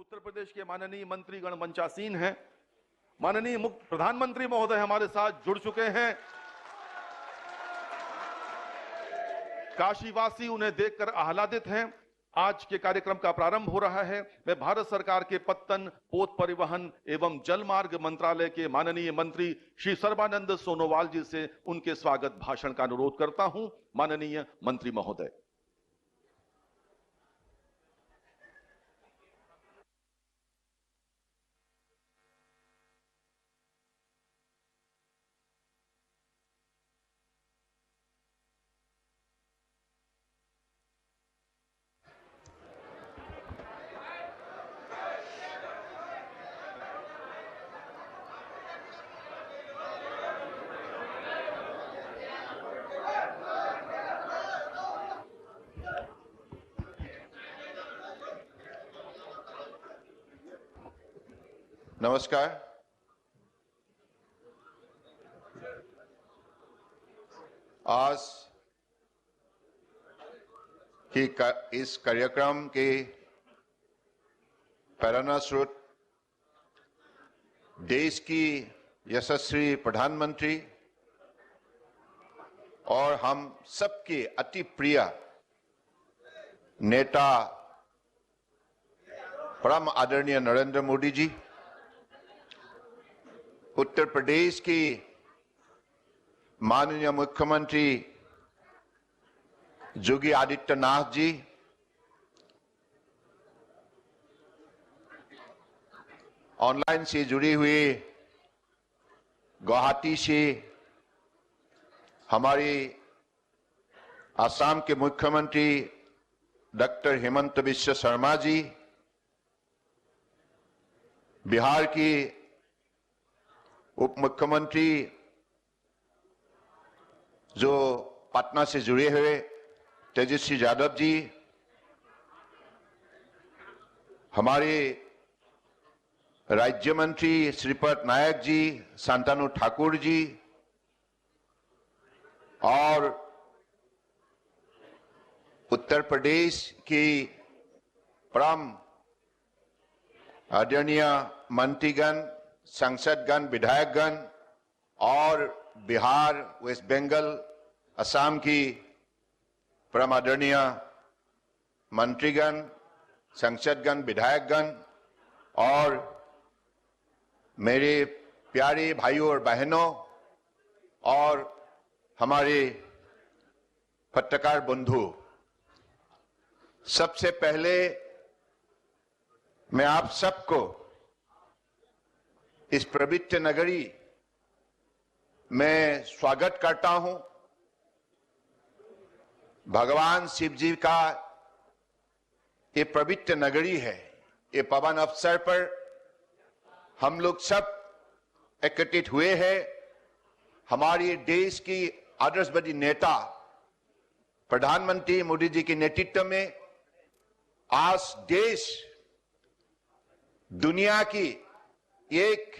उत्तर प्रदेश के माननीय मंत्रीगण मंचासीन हैं। माननीय मुख्य प्रधानमंत्री महोदय हमारे साथ जुड़ चुके हैं। काशीवासी उन्हें देखकर आह्लादित हैं। आज के कार्यक्रम का प्रारंभ हो रहा है। मैं भारत सरकार के पत्तन, पोत परिवहन एवं जलमार्ग मंत्रालय के माननीय मंत्री श्री सर्बानंद सोनोवाल जी से उनके स्वागत भाषण का अनुरोध करता हूं। माननीय मंत्री महोदय। नमस्कार। आज की इस कार्यक्रम के प्रेरणा स्रोत देश की यशस्वी प्रधानमंत्री और हम सबके अति प्रिय नेता परम आदरणीय नरेंद्र मोदी जी, उत्तर प्रदेश की माननीय मुख्यमंत्री योगी आदित्यनाथ जी, ऑनलाइन से जुड़ी हुई गुवाहाटी से हमारी असम के मुख्यमंत्री डॉक्टर हेमंत बिश्व शर्मा जी, बिहार की उप मुख्यमंत्री जो पटना से जुड़े हुए तेजस्वी यादव जी, हमारे राज्य मंत्री श्रीपद नायक जी, शांतनु ठाकुर जी और उत्तर प्रदेश की परम आदरणीय मंत्रीगण, सांसदगण, विधायकगण और बिहार, वेस्ट बंगाल, असम की परम आदरणीय मंत्रीगण, सांसदगण, विधायकगण और मेरे प्यारे भाइयों और बहनों और हमारे पत्रकार बंधु, सबसे पहले मैं आप सबको इस पवित्र नगरी में स्वागत करता हूं। भगवान शिव जी का ये पवित्र नगरी है। ये पावन अवसर पर हम लोग सब एकत्रित हुए हैं। हमारे देश की आदर्शवादी नेता प्रधानमंत्री मोदी जी के नेतृत्व में आज देश दुनिया की एक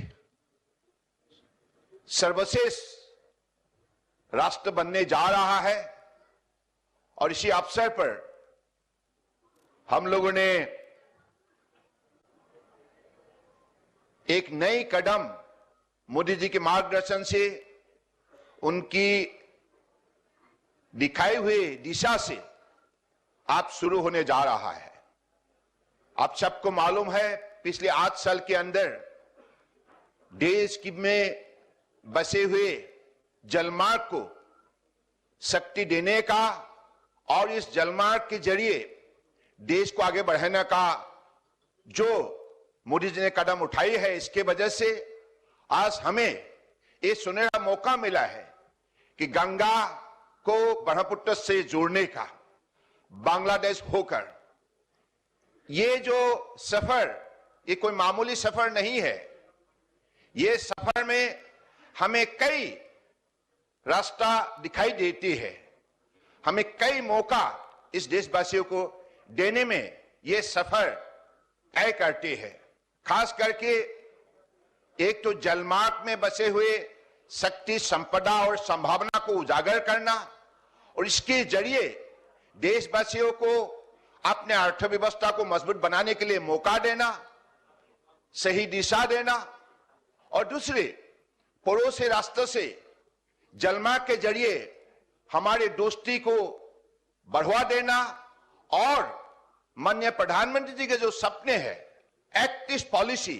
सर्वश्रेष्ठ राष्ट्र बनने जा रहा है और इसी अवसर पर हम लोगों ने एक नई कदम मोदी जी के मार्गदर्शन से, उनकी दिखाई हुई दिशा से आप शुरू होने जा रहा है। आप सबको मालूम है पिछले 8 साल के अंदर देश की में बसे हुए जलमार्ग को शक्ति देने का और इस जलमार्ग के जरिए देश को आगे बढ़ाने का जो मोदी जी ने कदम उठाई है, इसके वजह से आज हमें ये सुनहरा मौका मिला है कि गंगा को ब्रह्मपुत्र से जोड़ने का, बांग्लादेश होकर ये जो सफर, ये कोई मामूली सफर नहीं है। ये सफर में हमें कई रास्ता दिखाई देती है, हमें कई मौका इस देशवासियों को देने में ये सफर तय करती है। खास करके एक तो जलमार्ग में बसे हुए शक्ति, संपदा और संभावना को उजागर करना और इसके जरिए देशवासियों को अपने अर्थव्यवस्था को मजबूत बनाने के लिए मौका देना सही दिशा देना और दूसरे पड़ोसी राष्ट्र से जलमार्ग के जरिए हमारे दोस्ती को बढ़ावा देना और माननीय प्रधानमंत्री जी के जो सपने हैं एक्ट ईस्ट पॉलिसी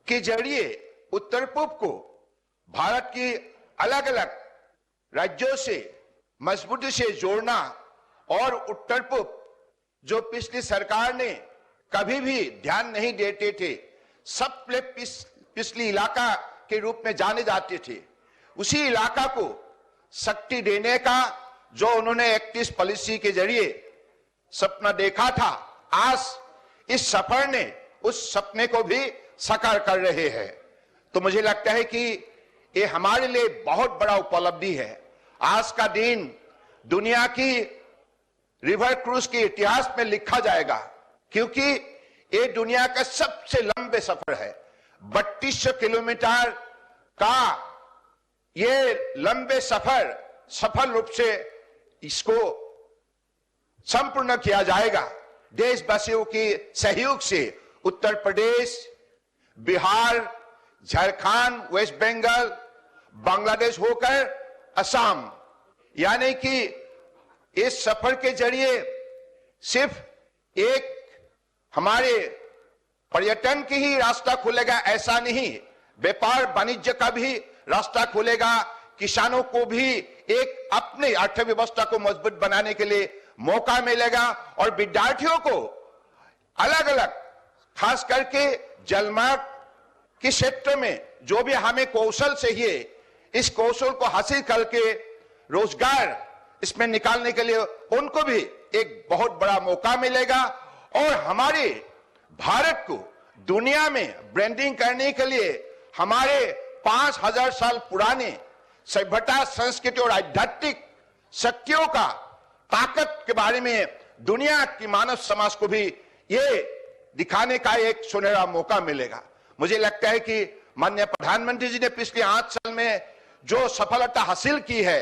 के जरिए उत्तर पूर्व को भारत की अलग अलग राज्यों से मजबूती से जोड़ना और उत्तर पूर्व जो पिछली सरकार ने कभी भी ध्यान नहीं देते थे, सबसे पिछली इलाका के रूप में जाने जाते थे, उसी इलाका को शक्ति देने का जो उन्होंने एक्ट ईस्ट पॉलिसी के जरिए सपना देखा था, आज इस सफर ने उस सपने को भी साकार कर रहे हैं। तो मुझे लगता है कि ये हमारे लिए बहुत बड़ा उपलब्धि है। आज का दिन दुनिया की रिवर क्रूज के इतिहास में लिखा जाएगा, क्योंकि ये दुनिया का सबसे लंबे सफर है। 3200 किलोमीटर का ये लंबे सफर सफल रूप से इसको संपूर्ण किया जाएगा। देशवासियों के सहयोग से उत्तर प्रदेश, बिहार, झारखंड, वेस्ट बंगाल, बांग्लादेश होकर असम, यानी कि इस सफर के जरिए सिर्फ एक हमारे पर्यटन की ही रास्ता खुलेगा ऐसा नहीं, व्यापार वाणिज्य का भी रास्ता खुलेगा, किसानों को भी एक अपने अर्थव्यवस्था को मजबूत बनाने के लिए मौका मिलेगा और विद्यार्थियों को अलग अलग खास करके जलमार्ग के क्षेत्र में जो भी हमें कौशल चाहिए, इस कौशल को हासिल करके रोजगार इसमें निकालने के लिए उनको भी एक बहुत बड़ा मौका मिलेगा और हमारे भारत को दुनिया में ब्रांडिंग करने के लिए हमारे 5000 साल पुराने सभ्यता, संस्कृति और आध्यात्मिक शक्तियों का ताकत के बारे में दुनिया की मानव समाज को भी ये दिखाने का एक सुनहरा मौका मिलेगा। मुझे लगता है कि माननीय प्रधानमंत्री जी ने पिछले 8 साल में जो सफलता हासिल की है,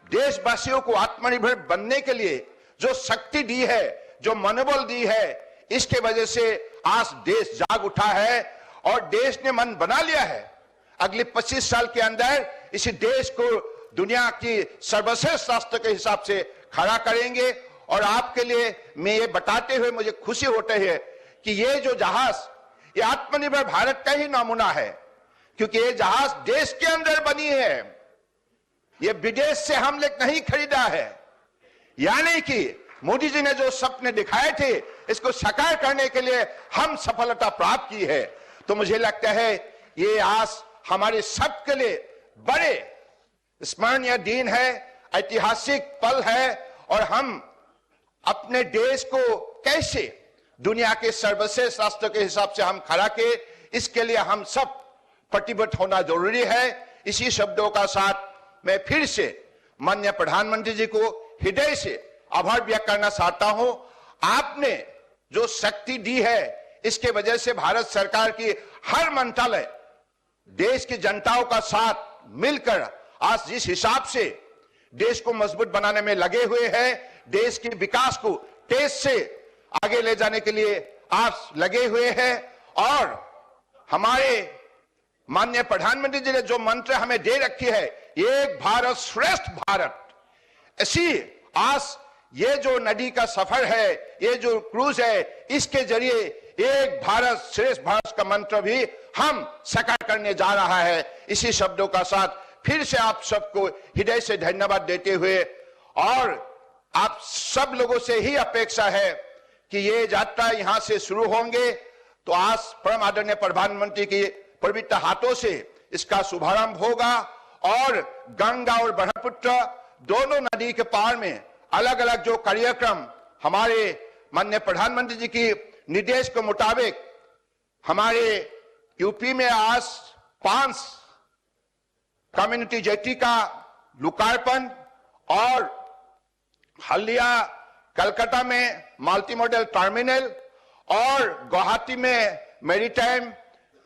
देशवासियों को आत्मनिर्भर बनने के लिए जो शक्ति दी है, जो मनोबल दी है, इसके वजह से आज देश जाग उठा है और देश ने मन बना लिया है अगले 25 साल के अंदर इसी देश को दुनिया की सर्वश्रेष्ठ राष्ट्र के हिसाब से खड़ा करेंगे। और आपके लिए मैं ये बताते हुए मुझे खुशी होती है कि ये जो जहाज, ये आत्मनिर्भर भारत का ही नमूना है, क्योंकि ये जहाज देश के अंदर बनी है, ये विदेश से हम लोग नहीं खरीदा है। यानी कि मोदी जी ने जो सपने दिखाए थे, इसको साकार करने के लिए हम सफलता प्राप्त की है। तो मुझे लगता है ये आज हमारे सबके लिए बड़े स्मरणीय दिन है, ऐतिहासिक पल है और हम अपने देश को कैसे दुनिया के सर्वश्रेष्ठ राष्ट्र के हिसाब से हम खड़ा के, इसके लिए हम सब प्रतिबद्ध होना जरूरी है। इसी शब्दों का साथ मैं फिर से माननीय प्रधानमंत्री जी को हृदय से आभार व्यक्त करना चाहता हूं। आपने जो शक्ति दी है, इसके वजह से भारत सरकार की हर मंत्रालय देश की जनताओं का साथ मिलकर आज जिस हिसाब से देश को मजबूत बनाने में लगे हुए हैं, देश के विकास को तेज से आगे ले जाने के लिए आप लगे हुए हैं। और हमारे माननीय प्रधानमंत्री जी ने जो मंत्र हमें दे रखी है, एक भारत श्रेष्ठ भारत, ऐसी आज ये जो नदी का सफर है, ये जो क्रूज है, इसके जरिए एक भारत श्रेष्ठ भारत का मंत्र भी हम साकार करने जा रहा है। इसी शब्दों का साथ फिर से आप सबको हृदय से धन्यवाद देते हुए, और आप सब लोगों से ही अपेक्षा है कि ये यात्रा यहां से शुरू होंगे तो आज परम आदरणीय प्रधानमंत्री के पवित्र हाथों से इसका शुभारंभ होगा और गंगा और ब्रह्मपुत्र दोनों नदी के पार में अलग अलग जो कार्यक्रम हमारे माननीय प्रधानमंत्री जी की निर्देश के मुताबिक हमारे यूपी में आज 5 कम्युनिटी जेटी का लोकार्पण और हल्दिया कलकत्ता में मल्टी मॉडल टर्मिनल और गुवाहाटी में maritime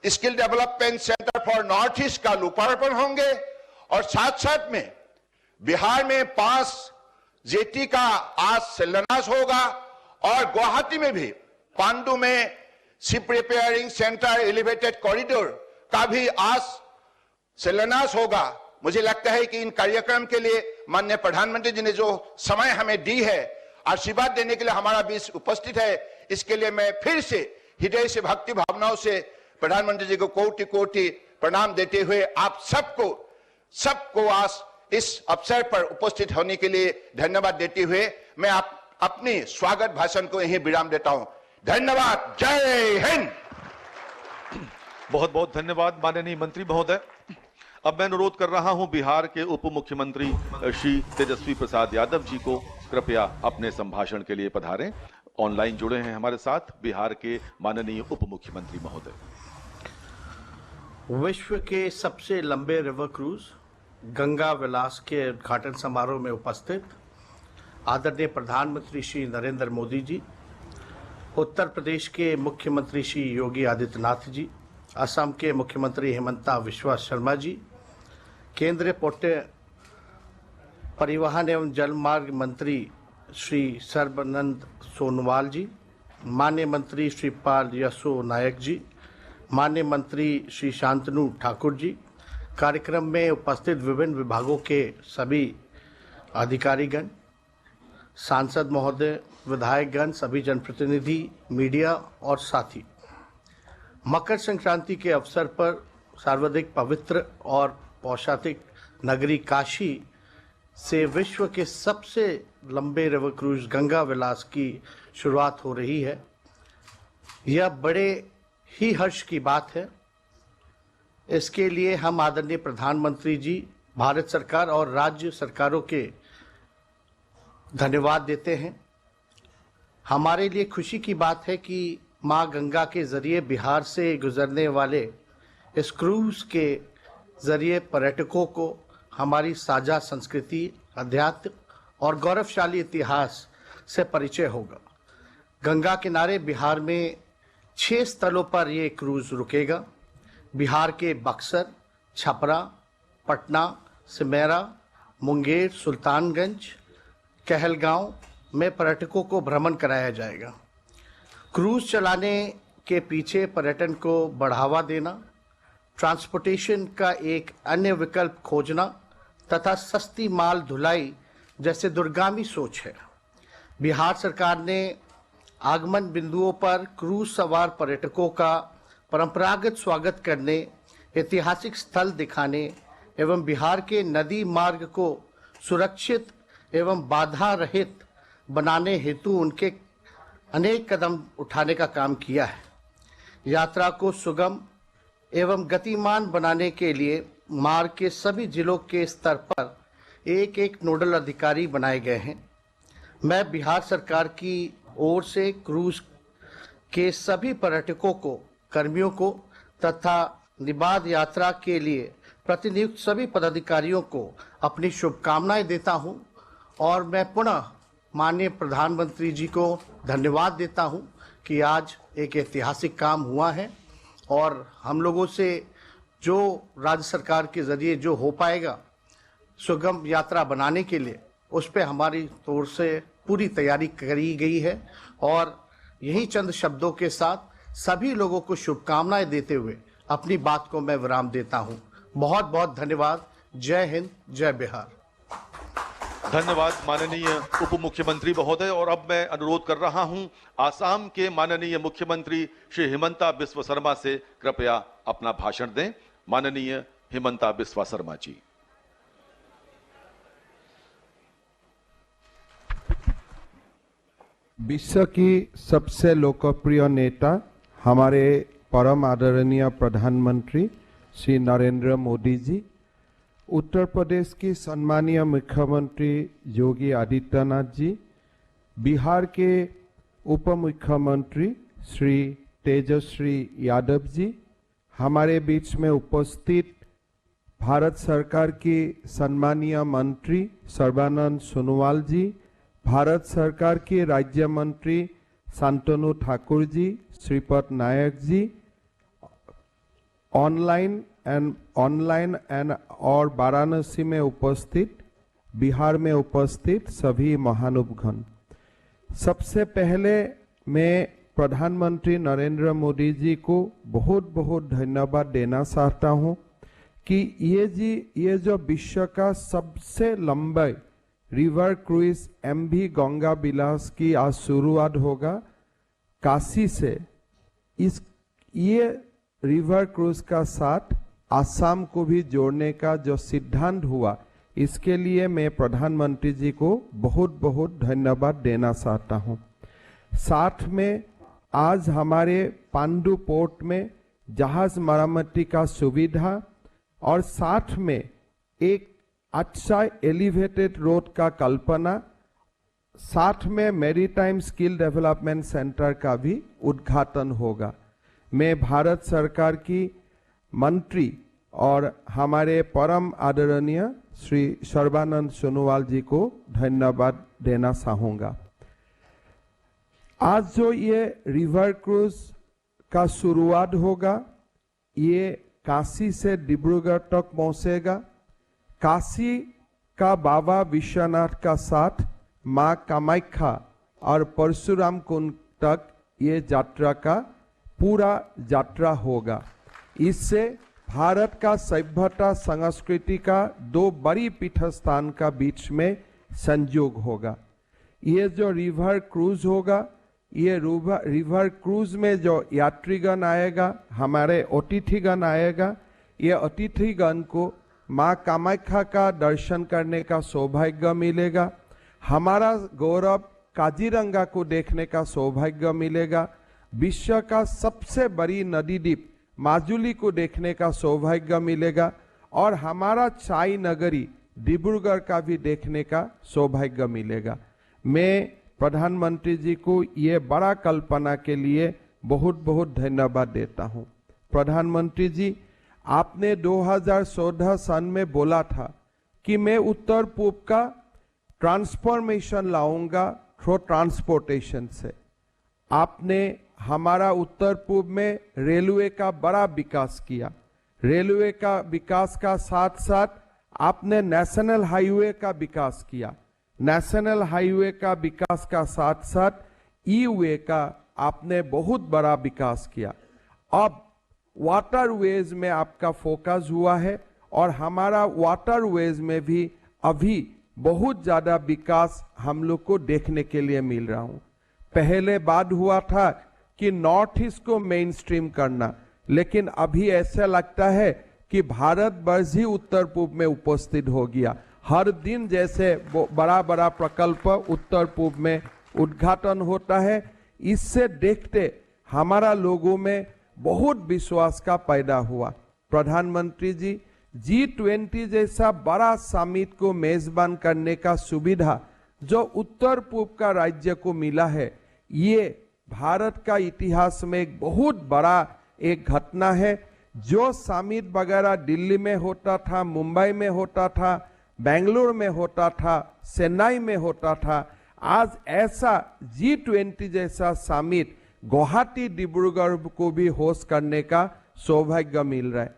skill development centre for north east का लोकार्पण होंगे। और साथ साथ में बिहार में 5 जेटी का आज शिलान्यास होगा और गुवाहाटी में भी पांडु में ship repairing centre, elevated corridor का भी आज शिलान्यास होगा। मुझे लगता है कि इन कार्यक्रम के लिए माननीय प्रधानमंत्री जी ने जो समय हमें दी है, आशीर्वाद देने के लिए हमारा बीच उपस्थित है, इसके लिए मैं फिर से हृदय से भक्ति भावनाओं से प्रधानमंत्री जी को कोटि कोटि प्रणाम देते हुए आप सबको आज इस अवसर पर उपस्थित होने के लिए धन्यवाद देते हुए मैं अपनी स्वागत भाषण को यहीं विराम देता हूं। धन्यवाद। जय हिंद। बहुत बहुत धन्यवाद माननीय मंत्री महोदय। अब मैं अनुरोध कर रहा हूं बिहार के उप मुख्यमंत्री श्री तेजस्वी प्रसाद यादव जी को कृपया अपने संभाषण के लिए पधारें। ऑनलाइन जुड़े हैं हमारे साथ बिहार के माननीय उप मुख्यमंत्री महोदय। विश्व के सबसे लंबे रिवर क्रूज गंगा विलास के उद्घाटन समारोह में उपस्थित आदरणीय प्रधानमंत्री श्री नरेंद्र मोदी जी, उत्तर प्रदेश के मुख्यमंत्री श्री योगी आदित्यनाथ जी, असम के मुख्यमंत्री हेमंता बिस्वा शर्मा जी, केंद्रीय परिवहन एवं जलमार्ग मंत्री श्री सर्बानंद सोनोवाल जी, माननीय मंत्री श्री पाल यसो नायक जी, माननीय मंत्री श्री शांतनु ठाकुर जी, कार्यक्रम में उपस्थित विभिन्न विभागों के सभी अधिकारीगण, सांसद महोदय, विधायकगण, सभी जनप्रतिनिधि, मीडिया और साथी, मकर संक्रांति के अवसर पर सर्वाधिक पवित्र और पौषातिक नगरी काशी से विश्व के सबसे लंबे रिवर क्रूज गंगा विलास की शुरुआत हो रही है। यह बड़े ही हर्ष की बात है। इसके लिए हम आदरणीय प्रधानमंत्री जी, भारत सरकार और राज्य सरकारों के धन्यवाद देते हैं। हमारे लिए खुशी की बात है कि मां गंगा के जरिए बिहार से गुजरने वाले इस क्रूज के जरिए पर्यटकों को हमारी साझा संस्कृति, अध्यात्म और गौरवशाली इतिहास से परिचय होगा। गंगा किनारे बिहार में 6 स्थलों पर ये क्रूज रुकेगा। बिहार के बक्सर, छपरा, पटना, सिमेरा, मुंगेर, सुल्तानगंज, कहलगांव में पर्यटकों को भ्रमण कराया जाएगा। क्रूज चलाने के पीछे पर्यटन को बढ़ावा देना, ट्रांसपोर्टेशन का एक अन्य विकल्प खोजना तथा सस्ती माल ढुलाई जैसे दूरगामी सोच है। बिहार सरकार ने आगमन बिंदुओं पर क्रूज सवार पर्यटकों का परंपरागत स्वागत करने, ऐतिहासिक स्थल दिखाने एवं बिहार के नदी मार्ग को सुरक्षित एवं बाधा रहित बनाने हेतु उनके अनेक कदम उठाने का काम किया है। यात्रा को सुगम एवं गतिमान बनाने के लिए मार्ग के सभी जिलों के स्तर पर एक नोडल अधिकारी बनाए गए हैं। मैं बिहार सरकार की ओर से क्रूज के सभी पर्यटकों को, कर्मियों को तथा निबाद यात्रा के लिए प्रतिनियुक्त सभी पदाधिकारियों को अपनी शुभकामनाएं देता हूं और मैं पुनः माननीय प्रधानमंत्री जी को धन्यवाद देता हूं कि आज एक ऐतिहासिक काम हुआ है और हम लोगों से जो राज्य सरकार के जरिए जो हो पाएगा सुगम यात्रा बनाने के लिए, उस पे हमारी ओर से पूरी तैयारी करी गई है। और यही चंद शब्दों के साथ सभी लोगों को शुभकामनाएं देते हुए अपनी बात को मैं विराम देता हूं। बहुत बहुत धन्यवाद। जय हिंद, जय बिहार। धन्यवाद माननीय उप मुख्यमंत्री महोदय। और अब मैं अनुरोध कर रहा हूं आसाम के माननीय मुख्यमंत्री श्री हिमंता बिस्वा शर्मा से कृपया अपना भाषण दें। माननीय हिमंता बिस्वा शर्मा जी। विश्व की सबसे लोकप्रिय नेता हमारे परम आदरणीय प्रधानमंत्री श्री नरेंद्र मोदी जी, उत्तर प्रदेश की सम्मानीय मुख्यमंत्री योगी आदित्यनाथ जी, बिहार के उप मुख्यमंत्री श्री तेजस्वी यादव जी, हमारे बीच में उपस्थित भारत सरकार की सम्मानीय मंत्री सर्बानंद सोनोवाल जी, भारत सरकार के राज्य मंत्री शांतनु ठाकुर जी, श्रीपद नायक जी, ऑनलाइन एंड और वाराणसी में उपस्थित, बिहार में उपस्थित सभी महानुभावगण, सबसे पहले मैं प्रधानमंत्री नरेंद्र मोदी जी को बहुत बहुत धन्यवाद देना चाहता हूं कि ये जो विश्व का सबसे लंबा रिवर क्रूज MV गंगा विलास की आज शुरुआत होगा काशी से। ये रिवर क्रूज का साथ आसाम को भी जोड़ने का जो सिद्धांत हुआ, इसके लिए मैं प्रधानमंत्री जी को बहुत बहुत धन्यवाद देना चाहता हूं। साथ में आज हमारे पांडु पोर्ट में जहाज मरम्मती का सुविधा और साथ में एक अच्छा एलिवेटेड रोड का कल्पना, साथ में मैरीटाइम स्किल डेवलपमेंट सेंटर का भी उद्घाटन होगा। मैं भारत सरकार की मंत्री और हमारे परम आदरणीय श्री सर्बानंद सोनोवाल जी को धन्यवाद देना चाहूंगा। आज जो ये रिवर क्रूज का शुरुआत होगा, ये काशी से डिब्रूगढ़ तक पहुंचेगा। काशी का बाबा विश्वनाथ का साथ मां कामाख्या और परशुराम कुंड तक ये यात्रा का पूरा यात्रा होगा। इससे भारत का सभ्यता संस्कृति का दो बड़ी पीठस्थान का बीच में संयोग होगा। ये जो रिवर क्रूज होगा, ये रिवर क्रूज में जो यात्रीगण आएगा, हमारे अतिथिगण आएगा, ये अतिथिगण को माँ कामाख्या का दर्शन करने का सौभाग्य मिलेगा। हमारा गौरव काजीरंगा को देखने का सौभाग्य मिलेगा। विश्व का सबसे बड़ी नदी द्वीप माजुली को देखने का सौभाग्य मिलेगा और हमारा चाय नगरी डिब्रूगढ़ का भी देखने का सौभाग्य मिलेगा। मैं प्रधानमंत्री जी को ये बड़ा कल्पना के लिए बहुत बहुत धन्यवाद देता हूँ। प्रधानमंत्री जी, आपने 2014 सन में बोला था कि मैं उत्तर पूर्व का ट्रांसफॉर्मेशन लाऊंगा थ्रू ट्रांसपोर्टेशन से। आपने हमारा उत्तर पूर्व में रेलवे का बड़ा विकास किया। रेलवे का विकास का साथ साथ आपने नेशनल हाईवे का विकास किया। नेशनल हाईवे का विकास का साथ साथ ई-वे का आपने बहुत बड़ा विकास किया। अब वाटरवेज में आपका फोकस हुआ है और हमारा वाटरवेज में भी अभी बहुत ज्यादा विकास हम लोग को देखने के लिए मिल रहा हूं। पहले बात हुआ था कि नॉर्थ ईस्ट को मेन स्ट्रीम करना, लेकिन अभी ऐसा लगता है कि भारत वर्ष ही उत्तर पूर्व में उपस्थित हो गया। हर दिन जैसे बड़ा बड़ा प्रकल्प उत्तर पूर्व में उद्घाटन होता है, इससे देखते हमारा लोगों में बहुत विश्वास का पैदा हुआ। प्रधानमंत्री जी, G20 जैसा बड़ा समिट को मेजबान करने का सुविधा जो उत्तर पूर्व का राज्य को मिला है, ये भारत का इतिहास में एक बहुत बड़ा एक घटना है। जो समिट वगैरह दिल्ली में होता था, मुंबई में होता था, बेंगलुरु में होता था, चेन्नई में होता था, आज ऐसा G20 जैसा समिट गुवाहाटी डिब्रूगढ़ को भी होस्ट करने का सौभाग्य मिल रहा है।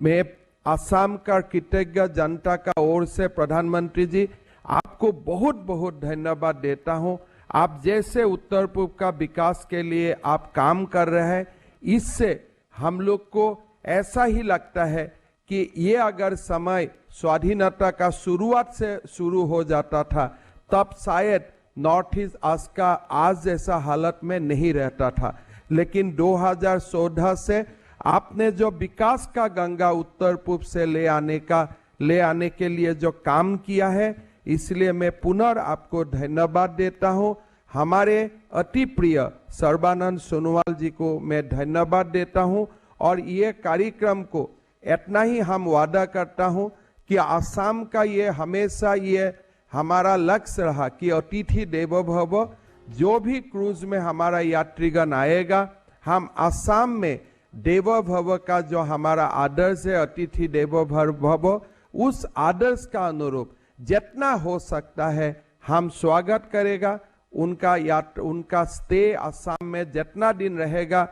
मैं असम का कृतज्ञ जनता का ओर से प्रधानमंत्री जी आपको बहुत बहुत धन्यवाद देता हूं। आप जैसे उत्तर पूर्व का विकास के लिए आप काम कर रहे हैं, इससे हम लोग को ऐसा ही लगता है कि ये अगर समय स्वाधीनता का शुरुआत से शुरू हो जाता था, तब शायद नॉर्थ ईस्ट आज जैसा हालत में नहीं रहता था। लेकिन 2014 से आपने जो विकास का गंगा उत्तर पूर्व से ले आने के लिए जो काम किया है, इसलिए मैं पुनः आपको धन्यवाद देता हूं। हमारे अति प्रिय सर्बानंद सोनोवाल जी को मैं धन्यवाद देता हूं और ये कार्यक्रम को इतना ही हम वादा करता हूं कि आसाम का ये हमेशा ये हमारा लक्ष्य रहा कि अतिथि देवो भव। जो भी क्रूज में हमारा यात्रीगण आएगा, हम आसाम में देवो भव का जो हमारा आदर्श है, अतिथि देवो भव, उस आदर्श का अनुरूप जितना हो सकता है हम स्वागत करेगा। उनका स्टे आसाम में जितना दिन रहेगा,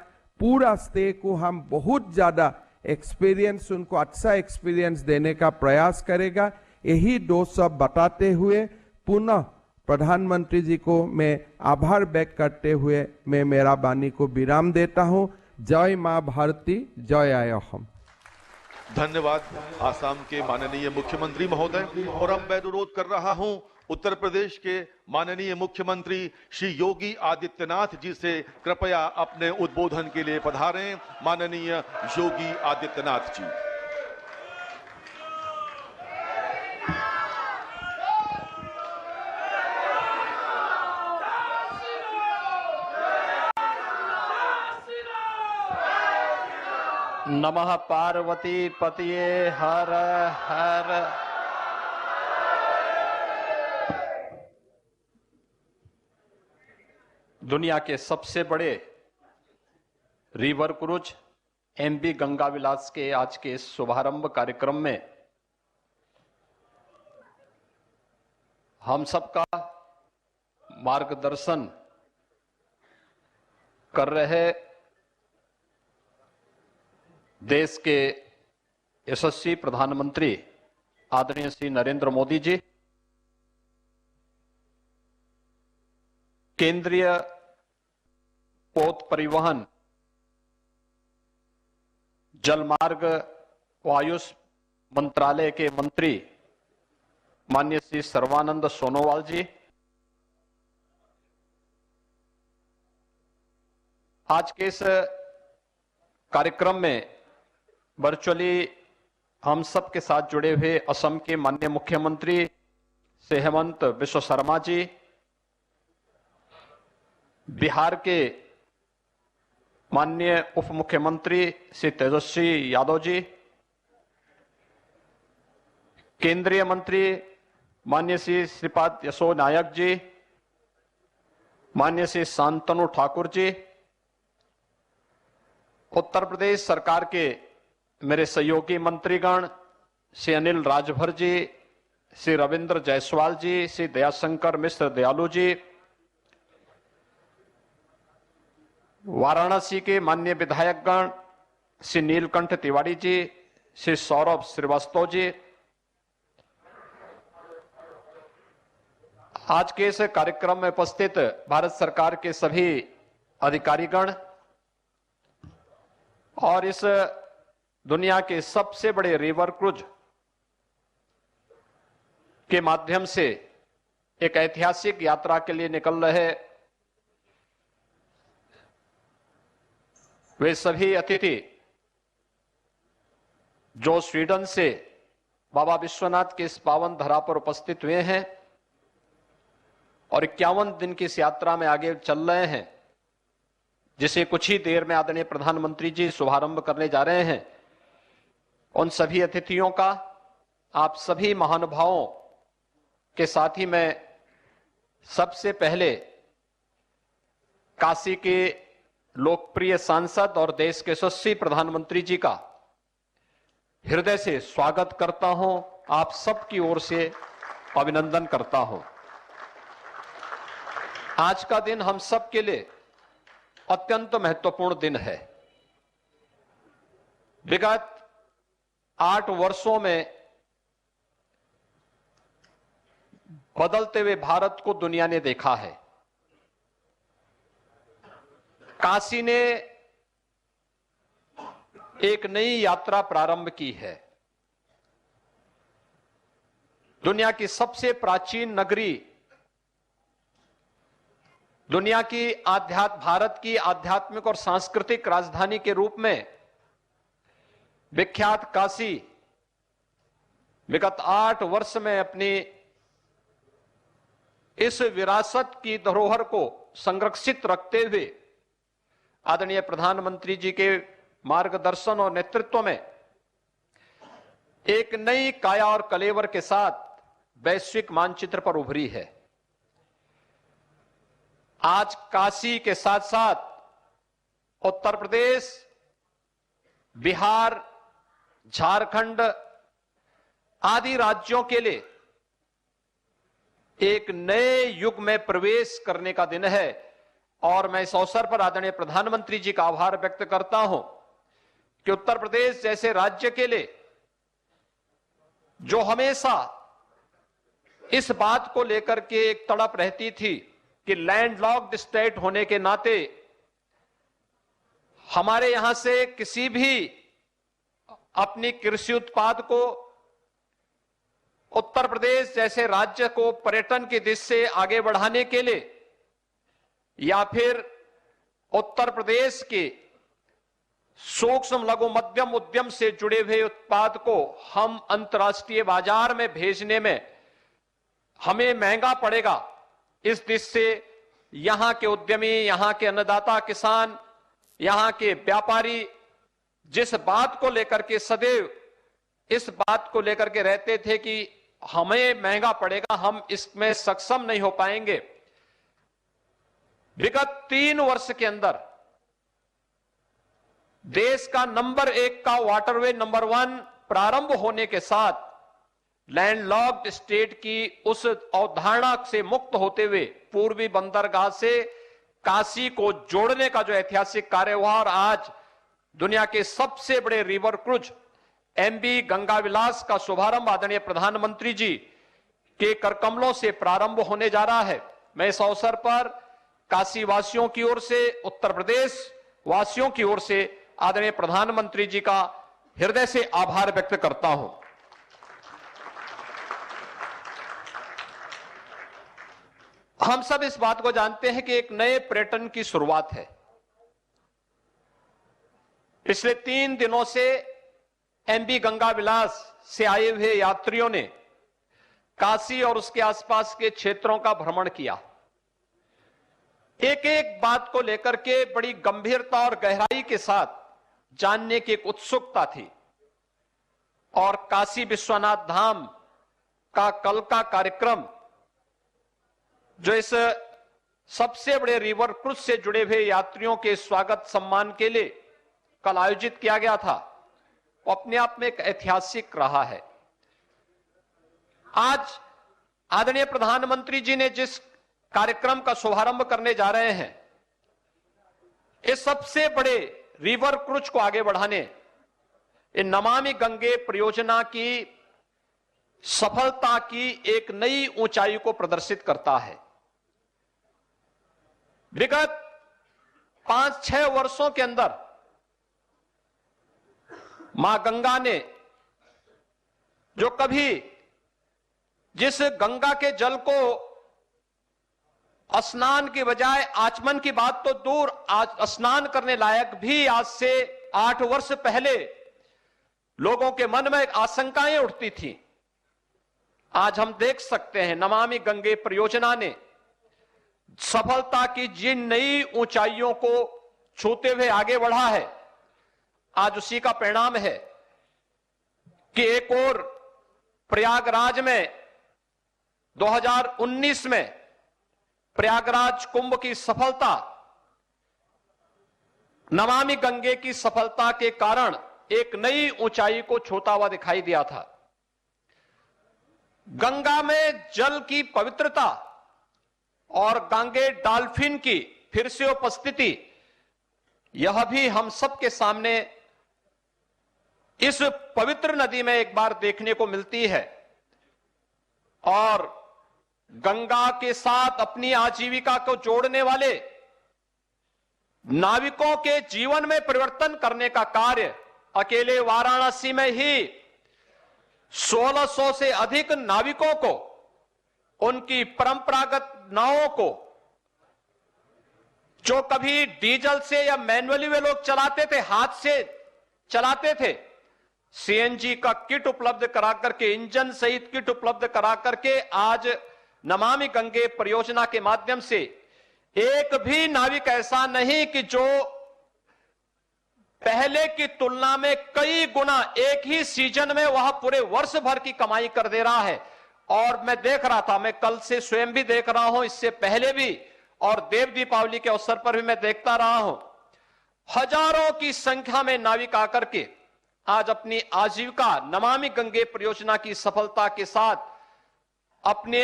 पूरा स्टे को हम बहुत ज्यादा एक्सपीरियंस, उनको अच्छा एक्सपीरियंस देने का प्रयास करेगा। यही दो सब बताते हुए पुनः प्रधानमंत्री जी को मैं आभार व्यक्त करते हुए मैं मेरा वाणी को विराम देता हूं। जय मां भारती, जय आय अहोम। धन्यवाद आसाम के माननीय मुख्यमंत्री महोदय। और अब मैं अनुरोध कर रहा हूं उत्तर प्रदेश के माननीय मुख्यमंत्री श्री योगी आदित्यनाथ जी से कृपया अपने उद्बोधन के लिए पधारें। माननीय योगी आदित्यनाथ जी। नमः पार्वती पतिये हर हर। दुनिया के सबसे बड़े रिवर क्रूज एमवी गंगा विलास के आज के इस शुभारंभ कार्यक्रम में हम सबका मार्गदर्शन कर रहे देश के यशस्वी प्रधानमंत्री आदरणीय श्री नरेंद्र मोदी जी, केंद्रीय पोत परिवहन, जलमार्ग व आयुष मंत्रालय के मंत्री माननीय श्री सर्बानंद सोनोवाल जी, आज के इस कार्यक्रम में वर्चुअली हम सब के साथ जुड़े हुए असम के माननीय मुख्यमंत्री श्री हेमंत बिश्व शर्मा जी, बिहार के माननीय उप मुख्यमंत्री श्री तेजस्वी यादव जी, केंद्रीय मंत्री माननीय श्री श्रीपाद यसो नायक जी, माननीय श्री शांतनु ठाकुर जी, उत्तर प्रदेश सरकार के मेरे सहयोगी मंत्रीगण श्री अनिल राजभर जी, श्री रविंद्र जायसवाल जी, श्री दयाशंकर मिश्र दयालु जी, वाराणसी के माननीय विधायकगण श्री नीलकंठ तिवारी जी, श्री सौरभ श्रीवास्तव जी, आज के इस कार्यक्रम में उपस्थित भारत सरकार के सभी अधिकारीगण और इस दुनिया के सबसे बड़े रिवर क्रूज के माध्यम से एक ऐतिहासिक यात्रा के लिए निकल रहे वे सभी अतिथि जो स्वीडन से बाबा विश्वनाथ के इस पावन धरा पर उपस्थित हुए हैं और 51 दिन की इस यात्रा में आगे चल रहे हैं, जिसे कुछ ही देर में आदरणीय प्रधानमंत्री जी शुभारंभ करने जा रहे हैं, उन सभी अतिथियों का, आप सभी महानुभावों के साथ ही मैं सबसे पहले काशी के लोकप्रिय सांसद और देश के यशस्वी प्रधानमंत्री जी का हृदय से स्वागत करता हूं, आप सबकी ओर से अभिनंदन करता हूं। आज का दिन हम सब के लिए अत्यंत महत्वपूर्ण दिन है। विगत 8 वर्षों में बदलते हुए भारत को दुनिया ने देखा है। काशी ने एक नई यात्रा प्रारंभ की है। दुनिया की सबसे प्राचीन नगरी, दुनिया की भारत की आध्यात्मिक और सांस्कृतिक राजधानी के रूप में विख्यात काशी विगत 8 वर्ष में अपनी इस विरासत की धरोहर को संरक्षित रखते हुए आदरणीय प्रधानमंत्री जी के मार्गदर्शन और नेतृत्व में एक नई काया और कलेवर के साथ वैश्विक मानचित्र पर उभरी है। आज काशी के साथ साथ उत्तर प्रदेश, बिहार, झारखंड आदि राज्यों के लिए एक नए युग में प्रवेश करने का दिन है और मैं इस अवसर पर आदरणीय प्रधानमंत्री जी का आभार व्यक्त करता हूं कि उत्तर प्रदेश जैसे राज्य के लिए जो हमेशा इस बात को लेकर के एक तड़प रहती थी कि लैंडलॉक्ड स्टेट होने के नाते हमारे यहां से किसी भी अपनी कृषि उत्पाद को उत्तर प्रदेश जैसे राज्य को पर्यटन की दिशा से आगे बढ़ाने के लिए या फिर उत्तर प्रदेश के सूक्ष्म लघु मध्यम उद्यम से जुड़े हुए उत्पाद को हम अंतर्राष्ट्रीय बाजार में भेजने में हमें महंगा पड़ेगा, इस दिशा से यहां के उद्यमी, यहां के अन्नदाता किसान, यहां के व्यापारी जिस बात को लेकर के सदैव इस बात को लेकर के रहते थे कि हमें महंगा पड़ेगा, हम इसमें सक्षम नहीं हो पाएंगे। विगत 3 वर्ष के अंदर देश का नंबर 1 का वाटरवे नंबर 1 प्रारंभ होने के साथ लैंडलॉक्ड स्टेट की उस अवधारणा से मुक्त होते हुए पूर्वी बंदरगाह से काशी को जोड़ने का जो ऐतिहासिक कार्य हुआ और आज दुनिया के सबसे बड़े रिवर क्रूज एमबी गंगा विलास का शुभारंभ आदरणीय प्रधानमंत्री जी के करकमलों से प्रारंभ होने जा रहा है। मैं इस अवसर पर काशी वासियों की ओर से, उत्तर प्रदेश वासियों की ओर से आदरणीय प्रधानमंत्री जी का हृदय से आभार व्यक्त करता हूं। हम सब इस बात को जानते हैं कि एक नए पर्यटन की शुरुआत है। पिछले 3 दिनों से एमबी गंगा विलास से आए हुए यात्रियों ने काशी और उसके आसपास के क्षेत्रों का भ्रमण किया। एक एक बात को लेकर के बड़ी गंभीरता और गहराई के साथ जानने की एक उत्सुकता थी और काशी विश्वनाथ धाम का कल का कार्यक्रम जो इस सबसे बड़े रिवर क्रूज से जुड़े हुए यात्रियों के स्वागत सम्मान के लिए कल आयोजित किया गया था, वो अपने आप में एक ऐतिहासिक रहा है। आज आदरणीय प्रधानमंत्री जी ने जिस कार्यक्रम का शुभारंभ करने जा रहे हैं, इस सबसे बड़े रिवर क्रूज को आगे बढ़ाने इन नमामि गंगे परियोजना की सफलता की एक नई ऊंचाई को प्रदर्शित करता है। विगत 5-6 वर्षों के अंदर मां गंगा ने जो कभी जिस गंगा के जल को स्नान के बजाय आचमन की बात तो दूर, आज स्नान करने लायक भी आज से 8 वर्ष पहले लोगों के मन में आशंकाएं उठती थी, आज हम देख सकते हैं नमामि गंगे परियोजना ने सफलता की जिन नई ऊंचाइयों को छूते हुए आगे बढ़ा है, आज उसी का परिणाम है कि एक और प्रयागराज में 2019 में प्रयागराज कुंभ की सफलता नमामि गंगे की सफलता के कारण एक नई ऊंचाई को छूता हुआ दिखाई दिया था। गंगा में जल की पवित्रता और गंगे डॉल्फिन की फिर से उपस्थिति, यह भी हम सबके सामने इस पवित्र नदी में एक बार देखने को मिलती है और गंगा के साथ अपनी आजीविका को जोड़ने वाले नाविकों के जीवन में परिवर्तन करने का कार्य अकेले वाराणसी में ही 1600 से अधिक नाविकों को, उनकी परंपरागत नावों को जो कभी डीजल से या मैनुअली वे लोग चलाते थे, हाथ से चलाते थे, सीएनजी का किट उपलब्ध करा करके, इंजन सहित किट उपलब्ध करा करके आज नमामि गंगे परियोजना के माध्यम से एक भी नाविक ऐसा नहीं कि जो पहले की तुलना में कई गुना एक ही सीजन में वह पूरे वर्ष भर की कमाई कर दे रहा है। और मैं देख रहा था, मैं कल से स्वयं भी देख रहा हूं, इससे पहले भी और देव दीपावली के अवसर पर भी मैं देखता रहा हूं, हजारों की संख्या में नाविक आकर के आज अपनी आजीविका नमामि गंगे परियोजना की सफलता के साथ अपने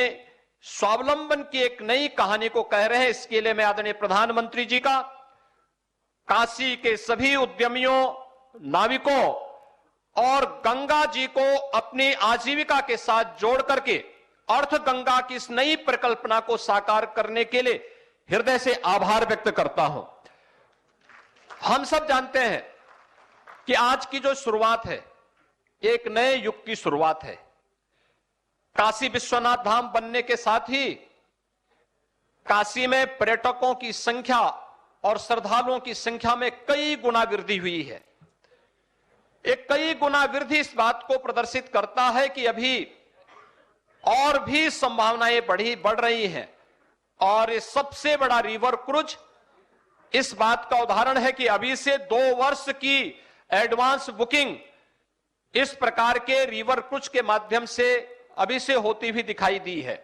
स्वावलंबन की एक नई कहानी को कह रहे हैं। इसके लिए मैं आदरणीय प्रधानमंत्री जी का, काशी के सभी उद्यमियों, नाविकों और गंगा जी को अपनी आजीविका के साथ जोड़ करके अर्थ गंगा की इस नई परिकल्पना को साकार करने के लिए हृदय से आभार व्यक्त करता हूं। हम सब जानते हैं कि आज की जो शुरुआत है एक नए युग की शुरुआत है। काशी विश्वनाथ धाम बनने के साथ ही काशी में पर्यटकों की संख्या और श्रद्धालुओं की संख्या में कई गुना वृद्धि हुई है। एक कई गुना वृद्धि इस बात को प्रदर्शित करता है कि अभी और भी संभावनाएं बढ़ रही हैं। और ये सबसे बड़ा रिवर क्रूज इस बात का उदाहरण है कि अभी से 2 वर्ष की एडवांस बुकिंग इस प्रकार के रिवर क्रूज के माध्यम से अभी से होती हुई दिखाई दी है।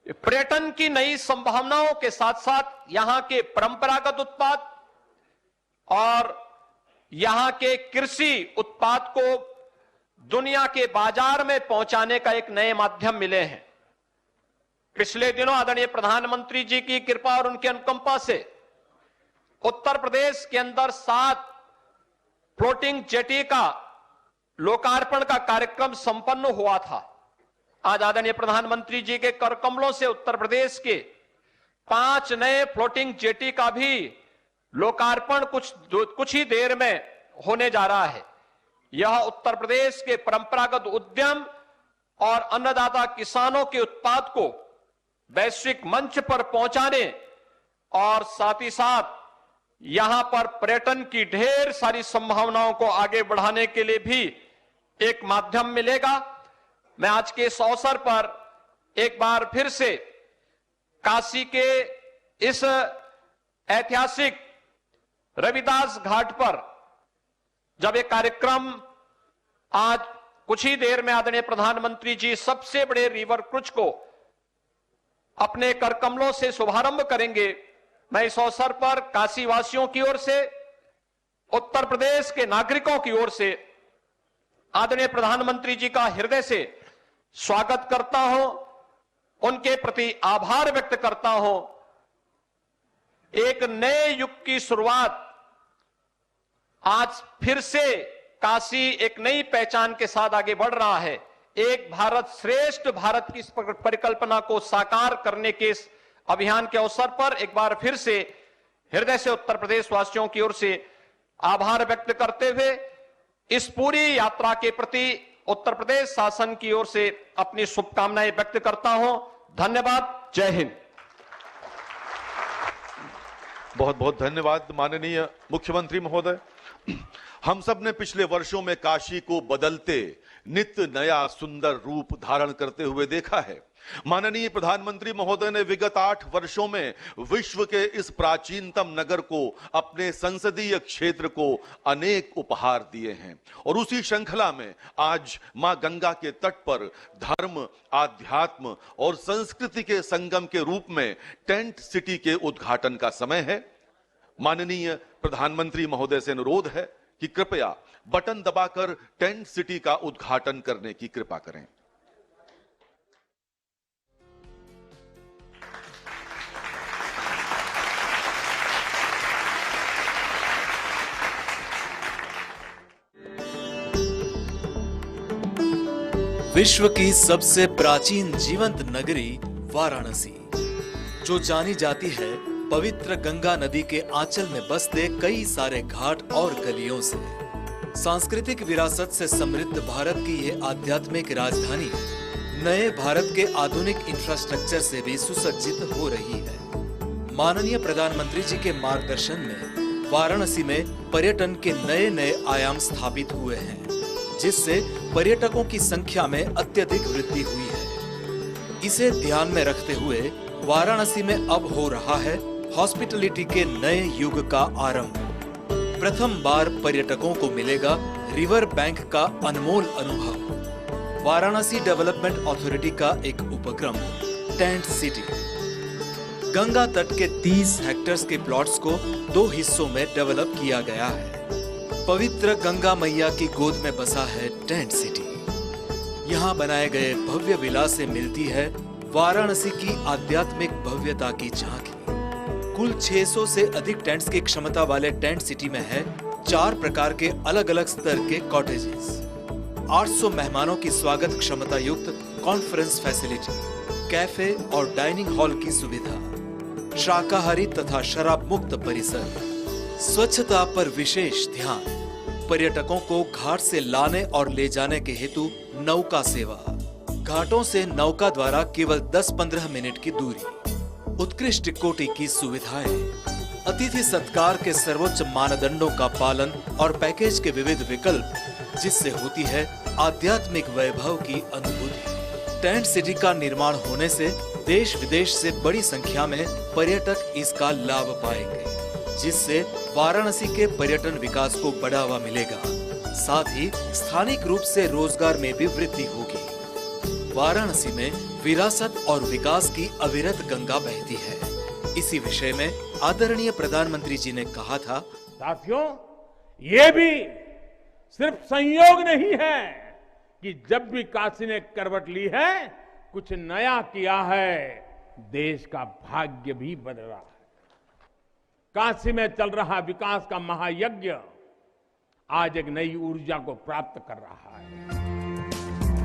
पर्यटन की नई संभावनाओं के साथ साथ यहां के परंपरागत उत्पाद और यहां के कृषि उत्पाद को दुनिया के बाजार में पहुंचाने का एक नए माध्यम मिले हैं। पिछले दिनों आदरणीय प्रधानमंत्री जी की कृपा और उनकी अनुकंपा से उत्तर प्रदेश के अंदर 7 फ्लोटिंग जेटी का लोकार्पण का कार्यक्रम संपन्न हुआ था। आज आदरणीय प्रधानमंत्री जी के कर कमलों से उत्तर प्रदेश के 5 नए फ्लोटिंग जेटी का भी लोकार्पण कुछ ही देर में होने जा रहा है। यह उत्तर प्रदेश के परंपरागत उद्यम और अन्नदाता किसानों के उत्पाद को वैश्विक मंच पर पहुंचाने और साथ ही साथ यहां पर पर्यटन की ढेर सारी संभावनाओं को आगे बढ़ाने के लिए भी एक माध्यम मिलेगा। मैं आज के इस अवसर पर एक बार फिर से काशी के इस ऐतिहासिक रविदास घाट पर जब एक कार्यक्रम आज कुछ ही देर में आदरणीय प्रधानमंत्री जी सबसे बड़े रिवर क्रूज को अपने कर कमलों से शुभारंभ करेंगे, मैं इस अवसर पर काशी वासियों की ओर से, उत्तर प्रदेश के नागरिकों की ओर से आदरणीय प्रधानमंत्री जी का हृदय से स्वागत करता हूं, उनके प्रति आभार व्यक्त करता हूं। एक नए युग की शुरुआत आज फिर से काशी एक नई पहचान के साथ आगे बढ़ रहा है। एक भारत श्रेष्ठ भारत की परिकल्पना को साकार करने के इस अभियान के अवसर पर एक बार फिर से हृदय से उत्तर प्रदेश वासियों की ओर से आभार व्यक्त करते हुए इस पूरी यात्रा के प्रति उत्तर प्रदेश शासन की ओर से अपनी शुभकामनाएं व्यक्त करता हूं। धन्यवाद। जय हिंद। बहुत बहुत धन्यवाद माननीय मुख्यमंत्री महोदय। हम सब ने पिछले वर्षों में काशी को बदलते नित्य नया सुंदर रूप धारण करते हुए देखा है। माननीय प्रधानमंत्री महोदय ने विगत 8 वर्षों में विश्व के इस प्राचीनतम नगर को, अपने संसदीय क्षेत्र को अनेक उपहार दिए हैं और उसी श्रृंखला में आज मां गंगा के तट पर धर्म, आध्यात्म और संस्कृति के संगम के रूप में टेंट सिटी के उद्घाटन का समय है। माननीय प्रधानमंत्री महोदय से अनुरोध है कि कृपया बटन दबाकर टेंट सिटी का उद्घाटन करने की कृपा करें। विश्व की सबसे प्राचीन जीवंत नगरी वाराणसी, जो जानी जाती है पवित्र गंगा नदी के आंचल में बसते कई सारे घाट और गलियों से। सांस्कृतिक विरासत से समृद्ध भारत की ये आध्यात्मिक राजधानी नए भारत के आधुनिक इंफ्रास्ट्रक्चर से भी सुसज्जित हो रही है। माननीय प्रधानमंत्री जी के मार्गदर्शन में वाराणसी में पर्यटन के नए नए आयाम स्थापित हुए हैं, जिससे पर्यटकों की संख्या में अत्यधिक वृद्धि हुई है। इसे ध्यान में रखते हुए वाराणसी में अब हो रहा है हॉस्पिटलिटी के नए युग का आरंभ। प्रथम बार पर्यटकों को मिलेगा रिवर बैंक का अनमोल अनुभव। वाराणसी डेवलपमेंट अथॉरिटी का एक उपक्रम टेंट सिटी गंगा तट के 30 हेक्टेयर्स के प्लॉट्स को 2 हिस्सों में डेवलप किया गया है। पवित्र गंगा मैया की गोद में बसा है टेंट सिटी। यहाँ बनाए गए भव्य विला से मिलती है वाराणसी की आध्यात्मिक भव्यता की झांकी। कुल 600 से अधिक टेंट्स की क्षमता वाले टेंट सिटी में है 4 प्रकार के अलग अलग स्तर के कॉटेजेस, 800 मेहमानों की स्वागत क्षमता युक्त कॉन्फ्रेंस फैसिलिटी, कैफे और डाइनिंग हॉल की सुविधा, शाकाहारी तथा शराब मुक्त परिसर, स्वच्छता पर विशेष ध्यान, पर्यटकों को घाट से लाने और ले जाने के हेतु नौका सेवा, घाटों से नौका द्वारा केवल 10-15 मिनट की दूरी, उत्कृष्ट कोटि की सुविधाएं, अतिथि सत्कार के सर्वोच्च मानदंडों का पालन और पैकेज के विविध विकल्प, जिससे होती है आध्यात्मिक वैभव की अनुभूति। टेंट सिटी का निर्माण होने से देश विदेश से बड़ी संख्या में पर्यटक इसका लाभ पाएंगे, जिससे वाराणसी के पर्यटन विकास को बढ़ावा मिलेगा। साथ ही स्थानिक रूप से रोजगार में भी वृद्धि होगी। वाराणसी में विरासत और विकास की अविरत गंगा बहती है। इसी विषय में आदरणीय प्रधानमंत्री जी ने कहा था, साथियों, ये भी सिर्फ संयोग नहीं है कि जब भी काशी ने करवट ली है, कुछ नया किया है, देश का भाग्य भी बदला है। काशी में चल रहा विकास का महायज्ञ आज एक नई ऊर्जा को प्राप्त कर रहा है।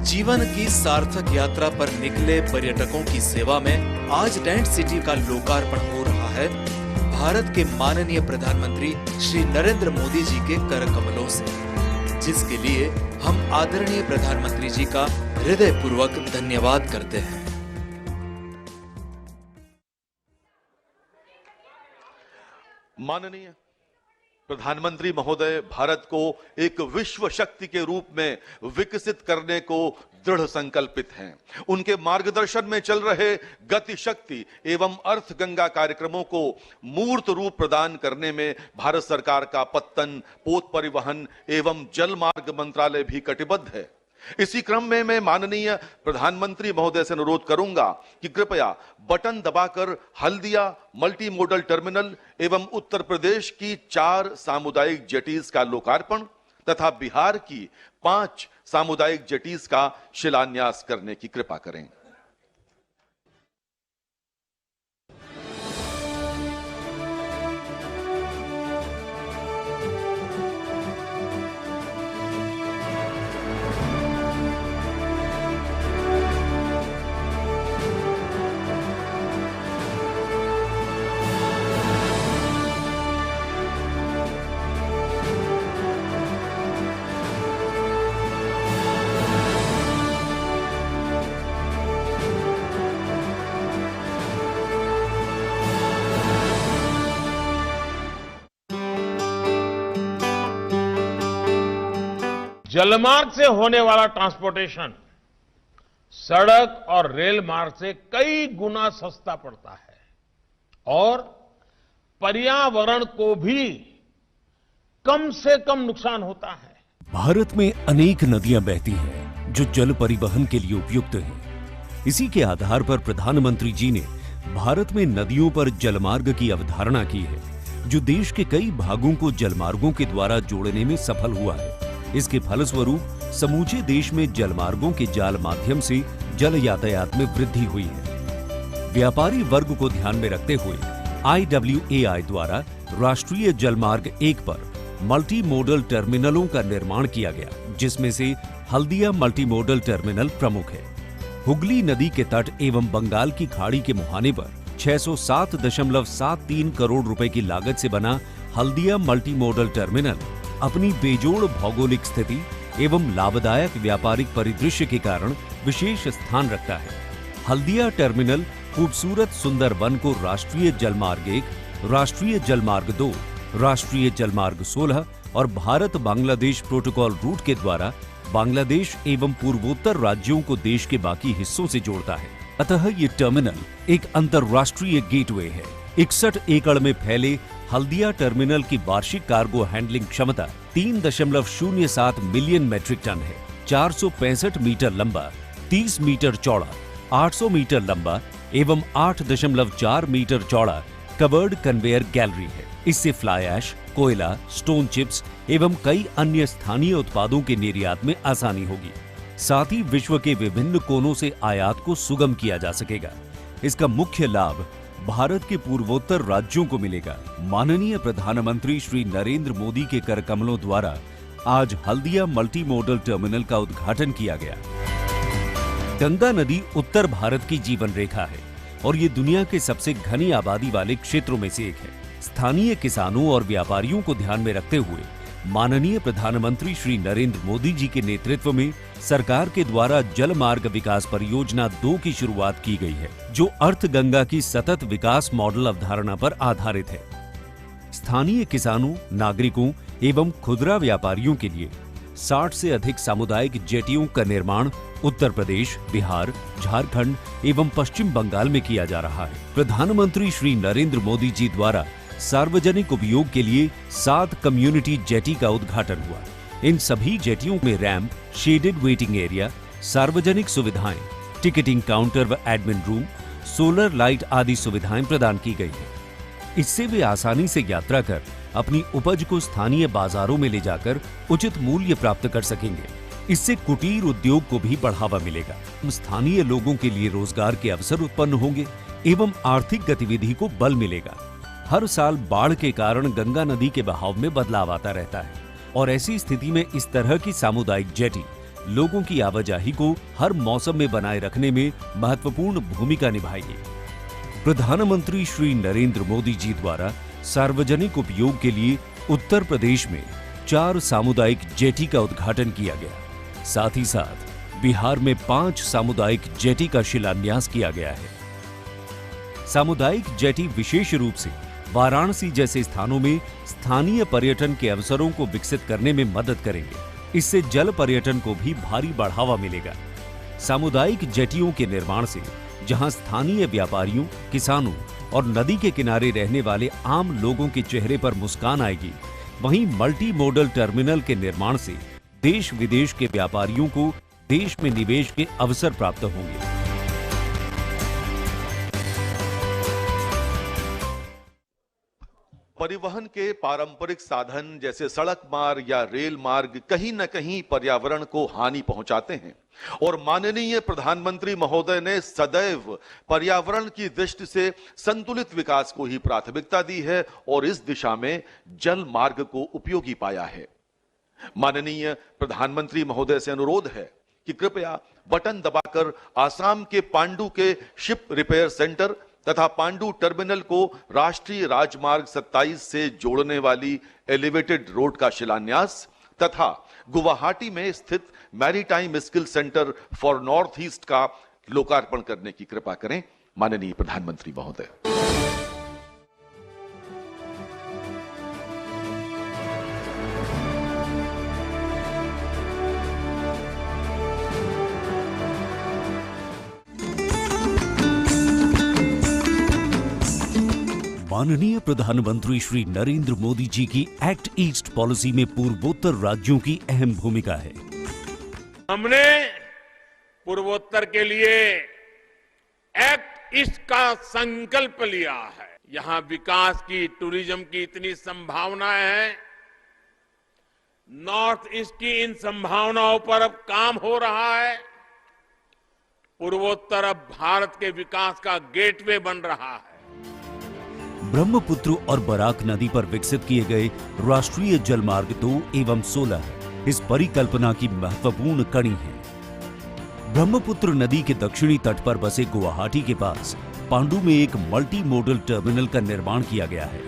जीवन की सार्थक यात्रा पर निकले पर्यटकों की सेवा में आज टेंट सिटी का लोकार्पण हो रहा है भारत के माननीय प्रधानमंत्री श्री नरेंद्र मोदी जी के कर कमलों से, जिसके लिए हम आदरणीय प्रधानमंत्री जी का हृदयपूर्वक धन्यवाद करते हैं। माननीय प्रधानमंत्री महोदय भारत को एक विश्व शक्ति के रूप में विकसित करने को दृढ़ संकल्पित हैं। उनके मार्गदर्शन में चल रहे गति शक्ति एवं अर्थ गंगा कार्यक्रमों को मूर्त रूप प्रदान करने में भारत सरकार का पत्तन, पोत परिवहन एवं जल मार्ग मंत्रालय भी कटिबद्ध है। इसी क्रम में मैं माननीय प्रधानमंत्री महोदय से अनुरोध करूंगा कि कृपया बटन दबाकर हल्दिया मल्टी मॉडल टर्मिनल एवं उत्तर प्रदेश की 4 सामुदायिक जेटीज का लोकार्पण तथा बिहार की 5 सामुदायिक जेटीज का शिलान्यास करने की कृपा करें। जलमार्ग से होने वाला ट्रांसपोर्टेशन सड़क और रेल मार्ग से कई गुना सस्ता पड़ता है और पर्यावरण को भी कम से कम नुकसान होता है। भारत में अनेक नदियां बहती हैं जो जल परिवहन के लिए उपयुक्त हैं। इसी के आधार पर प्रधानमंत्री जी ने भारत में नदियों पर जलमार्ग की अवधारणा की है, जो देश के कई भागों को जलमार्गों के द्वारा जोड़ने में सफल हुआ है। इसके फलस्वरूप समूचे देश में जलमार्गों के जाल माध्यम से जल यातायात में वृद्धि हुई है। व्यापारी वर्ग को ध्यान में रखते हुए IWAI द्वारा राष्ट्रीय जलमार्ग 1 पर मल्टी मॉडल टर्मिनलों का निर्माण किया गया, जिसमें से हल्दिया मल्टी मॉडल टर्मिनल प्रमुख है। हुगली नदी के तट एवं बंगाल की खाड़ी के मुहाने पर 607.73 करोड़ रुपए की लागत से बना हल्दिया मल्टी मॉडल टर्मिनल अपनी बेजोड़ भौगोलिक स्थिति एवं लाभदायक व्यापारिक परिदृश्य के कारण विशेष स्थान रखता है। हल्दिया टर्मिनल खूबसूरत सुंदर वन को राष्ट्रीय जलमार्ग 1, राष्ट्रीय जलमार्ग 2, राष्ट्रीय जलमार्ग 16 और भारत बांग्लादेश प्रोटोकॉल रूट के द्वारा बांग्लादेश एवं पूर्वोत्तर राज्यों को देश के बाकी हिस्सों से जोड़ता है। अतः ये टर्मिनल एक अंतरराष्ट्रीय गेटवे है। 61 एकड़ में फैले हल्दिया टर्मिनल की वार्षिक कार्गो हैंडलिंग क्षमता 3.07 मिलियन मैट्रिक टन है। 465 मीटर लंबा, 30 मीटर चौड़ा, 800 मीटर लंबा एवं 8.4 मीटर चौड़ा कवर्ड कन्वेयर गैलरी है। इससे फ्लाई ऐश, कोयला, स्टोन चिप्स एवं कई अन्य स्थानीय उत्पादों के निर्यात में आसानी होगी। साथ ही विश्व के विभिन्न कोनों से आयात को सुगम किया जा सकेगा। इसका मुख्य लाभ भारत के पूर्वोत्तर राज्यों को मिलेगा। माननीय प्रधानमंत्री श्री नरेंद्र मोदी के कर कमलों द्वारा आज हल्दिया मल्टी मॉडल टर्मिनल का उद्घाटन किया गया। गंगा नदी उत्तर भारत की जीवन रेखा है और ये दुनिया के सबसे घनी आबादी वाले क्षेत्रों में से एक है। स्थानीय किसानों और व्यापारियों को ध्यान में रखते हुए माननीय प्रधानमंत्री श्री नरेंद्र मोदी जी के नेतृत्व में सरकार के द्वारा जल मार्ग विकास परियोजना 2 की शुरुआत की गई है, जो अर्थ गंगा की सतत विकास मॉडल अवधारणा पर आधारित है। स्थानीय किसानों, नागरिकों एवं खुदरा व्यापारियों के लिए 60 से अधिक सामुदायिक जेटियों का निर्माण उत्तर प्रदेश, बिहार, झारखंड एवं पश्चिम बंगाल में किया जा रहा है। प्रधानमंत्री श्री नरेंद्र मोदी जी द्वारा सार्वजनिक उपयोग के लिए 7 कम्युनिटी जेटी का उद्घाटन हुआ। इन सभी जेटियों में रैंप, शेडेड वेटिंग एरिया, सार्वजनिक सुविधाएं, टिकटिंग काउंटर व एडमिन रूम, सोलर लाइट आदि सुविधाएं प्रदान की गई हैं। इससे वे आसानी से यात्रा कर अपनी उपज को स्थानीय बाजारों में ले जाकर उचित मूल्य प्राप्त कर सकेंगे। इससे कुटीर उद्योग को भी बढ़ावा मिलेगा। स्थानीय लोगों के लिए रोजगार के अवसर उत्पन्न होंगे एवं आर्थिक गतिविधि को बल मिलेगा। हर साल बाढ़ के कारण गंगा नदी के बहाव में बदलाव आता रहता है और ऐसी स्थिति में इस तरह की सामुदायिक जेटी लोगों की आवाजाही को हर मौसम में बनाए रखने में महत्वपूर्ण भूमिका निभाएगी। प्रधानमंत्री श्री नरेंद्र मोदी जी द्वारा सार्वजनिक उपयोग के लिए उत्तर प्रदेश में 4 सामुदायिक जेटी का उद्घाटन किया गया। साथ ही साथ बिहार में 5 सामुदायिक जेटी का शिलान्यास किया गया है। सामुदायिक जेटी विशेष रूप से वाराणसी जैसे स्थानों में स्थानीय पर्यटन के अवसरों को विकसित करने में मदद करेंगे। इससे जल पर्यटन को भी भारी बढ़ावा मिलेगा। सामुदायिक जेटियों के निर्माण से जहां स्थानीय व्यापारियों, किसानों और नदी के किनारे रहने वाले आम लोगों के चेहरे पर मुस्कान आएगी, वहीं मल्टी मॉडल टर्मिनल के निर्माण से देश विदेश के व्यापारियों को देश में निवेश के अवसर प्राप्त होंगे। परिवहन के पारंपरिक साधन जैसे सड़क मार्ग या रेल मार्ग कहीं न कहीं पर्यावरण को हानि पहुंचाते हैं और माननीय प्रधानमंत्री महोदय ने सदैव पर्यावरण की दृष्टि से संतुलित विकास को ही प्राथमिकता दी है और इस दिशा में जल मार्ग को उपयोगी पाया है। माननीय प्रधानमंत्री महोदय से अनुरोध है कि कृपया बटन दबाकर आसाम के पांडु के शिप रिपेयर सेंटर तथा पांडु टर्मिनल को राष्ट्रीय राजमार्ग 27 से जोड़ने वाली एलिवेटेड रोड का शिलान्यास तथा गुवाहाटी में स्थित maritime skill centre for north east का लोकार्पण करने की कृपा करें। माननीय प्रधानमंत्री महोदय। माननीय प्रधानमंत्री श्री नरेंद्र मोदी जी की एक्ट ईस्ट पॉलिसी में पूर्वोत्तर राज्यों की अहम भूमिका है। हमने पूर्वोत्तर के लिए एक्ट ईस्ट का संकल्प लिया है। यहां विकास की, टूरिज्म की इतनी संभावनाएं हैं। नॉर्थ ईस्ट की इन संभावनाओं पर अब काम हो रहा है। पूर्वोत्तर अब भारत के विकास का गेटवे बन रहा है। ब्रह्मपुत्र और बराक नदी पर विकसित किए गए राष्ट्रीय जल मार्ग 2 एवं 16 इस परिकल्पना की महत्वपूर्ण कड़ी है। ब्रह्मपुत्र नदी के दक्षिणी तट पर बसे गुवाहाटी के पास पांडु में एक मल्टी मॉडल टर्मिनल का निर्माण किया गया है।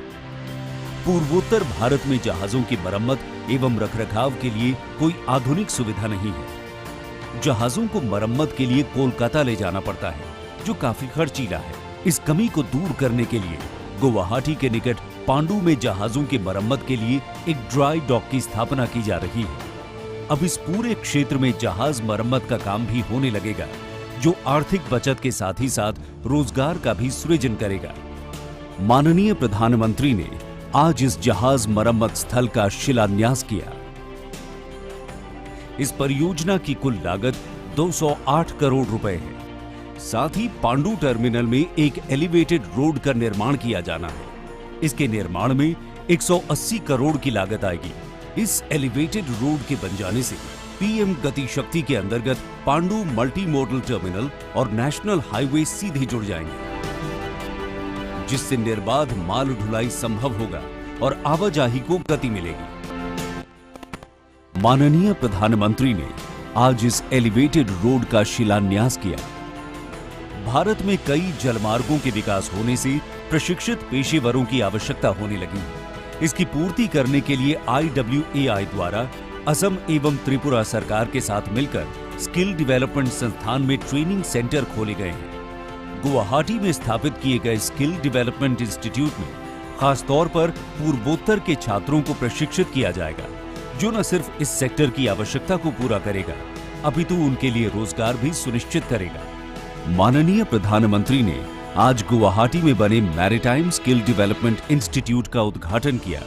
पूर्वोत्तर भारत में जहाजों की मरम्मत एवं रखरखाव के लिए कोई आधुनिक सुविधा नहीं है। जहाजों को मरम्मत के लिए कोलकाता ले जाना पड़ता है, जो काफी खर्चीला है। इस कमी को दूर करने के लिए गुवाहाटी के निकट पांडु में जहाजों की मरम्मत के लिए एक ड्राई डॉक की स्थापना की जा रही है। अब इस पूरे क्षेत्र में जहाज मरम्मत का काम भी होने लगेगा, जो आर्थिक बचत के साथ ही साथ रोजगार का भी सृजन करेगा। माननीय प्रधानमंत्री ने आज इस जहाज मरम्मत स्थल का शिलान्यास किया। इस परियोजना की कुल लागत 208 करोड़ रुपए है। साथ ही पांडु टर्मिनल में एक एलिवेटेड रोड का निर्माण किया जाना है। इसके निर्माण में 180 करोड़ की लागत आएगी। इस एलिवेटेड रोड के बन जाने से पीएम गति शक्ति के अंतर्गत पांडु मल्टी मॉडल टर्मिनल और नेशनल हाईवे सीधे जुड़ जाएंगे, जिससे निर्बाध माल ढुलाई संभव होगा और आवाजाही को गति मिलेगी। माननीय प्रधानमंत्री ने आज इस एलिवेटेड रोड का शिलान्यास किया। भारत में कई जलमार्गों के विकास होने से प्रशिक्षित पेशेवरों की आवश्यकता होने लगी है। इसकी पूर्ति करने के लिए IWAI द्वारा असम एवं त्रिपुरा सरकार के साथ मिलकर स्किल डेवलपमेंट संस्थान में ट्रेनिंग सेंटर खोले गए हैं। गुवाहाटी में स्थापित किए गए स्किल डेवलपमेंट इंस्टीट्यूट में खासतौर पर पूर्वोत्तर के छात्रों को प्रशिक्षित किया जाएगा, जो न सिर्फ इस सेक्टर की आवश्यकता को पूरा करेगा, अपितु उनके लिए रोजगार भी सुनिश्चित करेगा। माननीय प्रधानमंत्री ने आज गुवाहाटी में बने मैरीटाइम स्किल डेवलपमेंट इंस्टीट्यूट का उद्घाटन किया।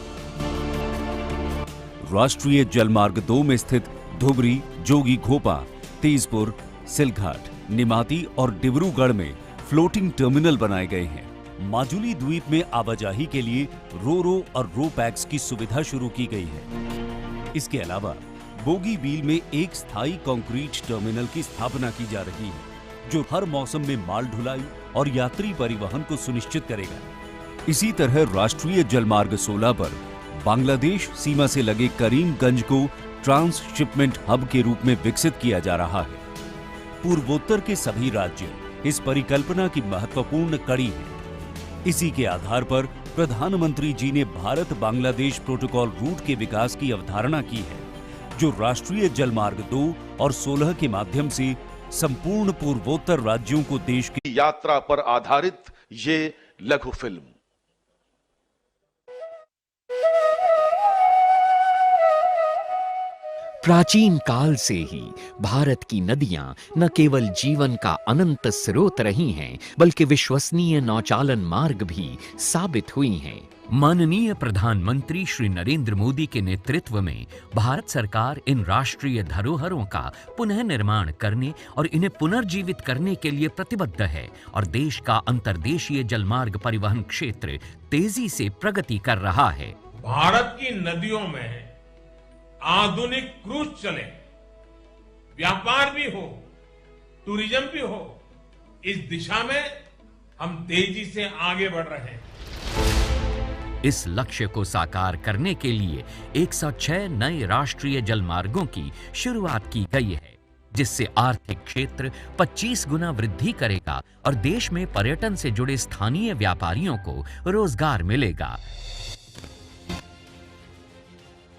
राष्ट्रीय जलमार्ग 2 में स्थित धुबरी, जोगी घोपा, तेजपुर, सिलघाट, निमाती और डिब्रूगढ़ में फ्लोटिंग टर्मिनल बनाए गए हैं। माजुली द्वीप में आवाजाही के लिए रो और रो पैक्स की सुविधा शुरू की गई है। इसके अलावा बोगीबील में एक स्थायी कंक्रीट टर्मिनल की स्थापना की जा रही है, जो हर मौसम में माल ढुलाई और यात्री परिवहन को सुनिश्चित करेगा। इसी तरह राष्ट्रीय जलमार्ग 16 पर बांग्लादेश सीमा से लगे करीमगंज को ट्रांसशिपमेंट हब के रूप में विकसित किया जा रहा है। पूर्वोत्तर के सभी राज्य इस परिकल्पना की महत्वपूर्ण कड़ी हैं। इसी के आधार पर प्रधानमंत्री जी ने भारत बांग्लादेश प्रोटोकॉल रूट के विकास की अवधारणा की है, जो राष्ट्रीय जलमार्ग 2 और 16 के माध्यम से संपूर्ण पूर्वोत्तर राज्यों को देश की यात्रा पर आधारित ये लघु फिल्म। प्राचीन काल से ही भारत की नदियां न केवल जीवन का अनंत स्रोत रही हैं, बल्कि विश्वसनीय नौचालन मार्ग भी साबित हुई हैं। माननीय प्रधानमंत्री श्री नरेंद्र मोदी के नेतृत्व में भारत सरकार इन राष्ट्रीय धरोहरों का पुनः निर्माण करने और इन्हें पुनर्जीवित करने के लिए प्रतिबद्ध है और देश का अंतर्देशीय जलमार्ग परिवहन क्षेत्र तेजी से प्रगति कर रहा है। भारत की नदियों में आधुनिक क्रूज चले, व्यापार भी हो, टूरिज्म भी हो, इस दिशा में हम तेजी से आगे बढ़ रहे हैं। इस लक्ष्य को साकार करने के लिए 106 नए राष्ट्रीय जलमार्गों की शुरुआत की गई है, जिससे आर्थिक क्षेत्र 25 गुना वृद्धि करेगा और देश में पर्यटन से जुड़े स्थानीय व्यापारियों को रोजगार मिलेगा।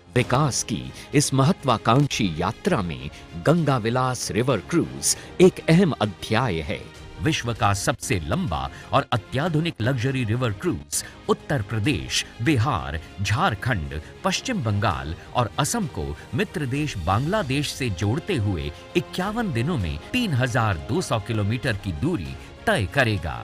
विकास की इस महत्वाकांक्षी यात्रा में गंगा विलास रिवर क्रूज एक अहम अध्याय है। विश्व का सबसे लंबा और अत्याधुनिक luxury river cruise Uttar Pradesh, Bihar, Jharkhand, पश्चिम बंगाल और असम को मित्र देश बांग्लादेश से जोड़ते हुए 51 दिनों में 3200 किलोमीटर की दूरी तय करेगा।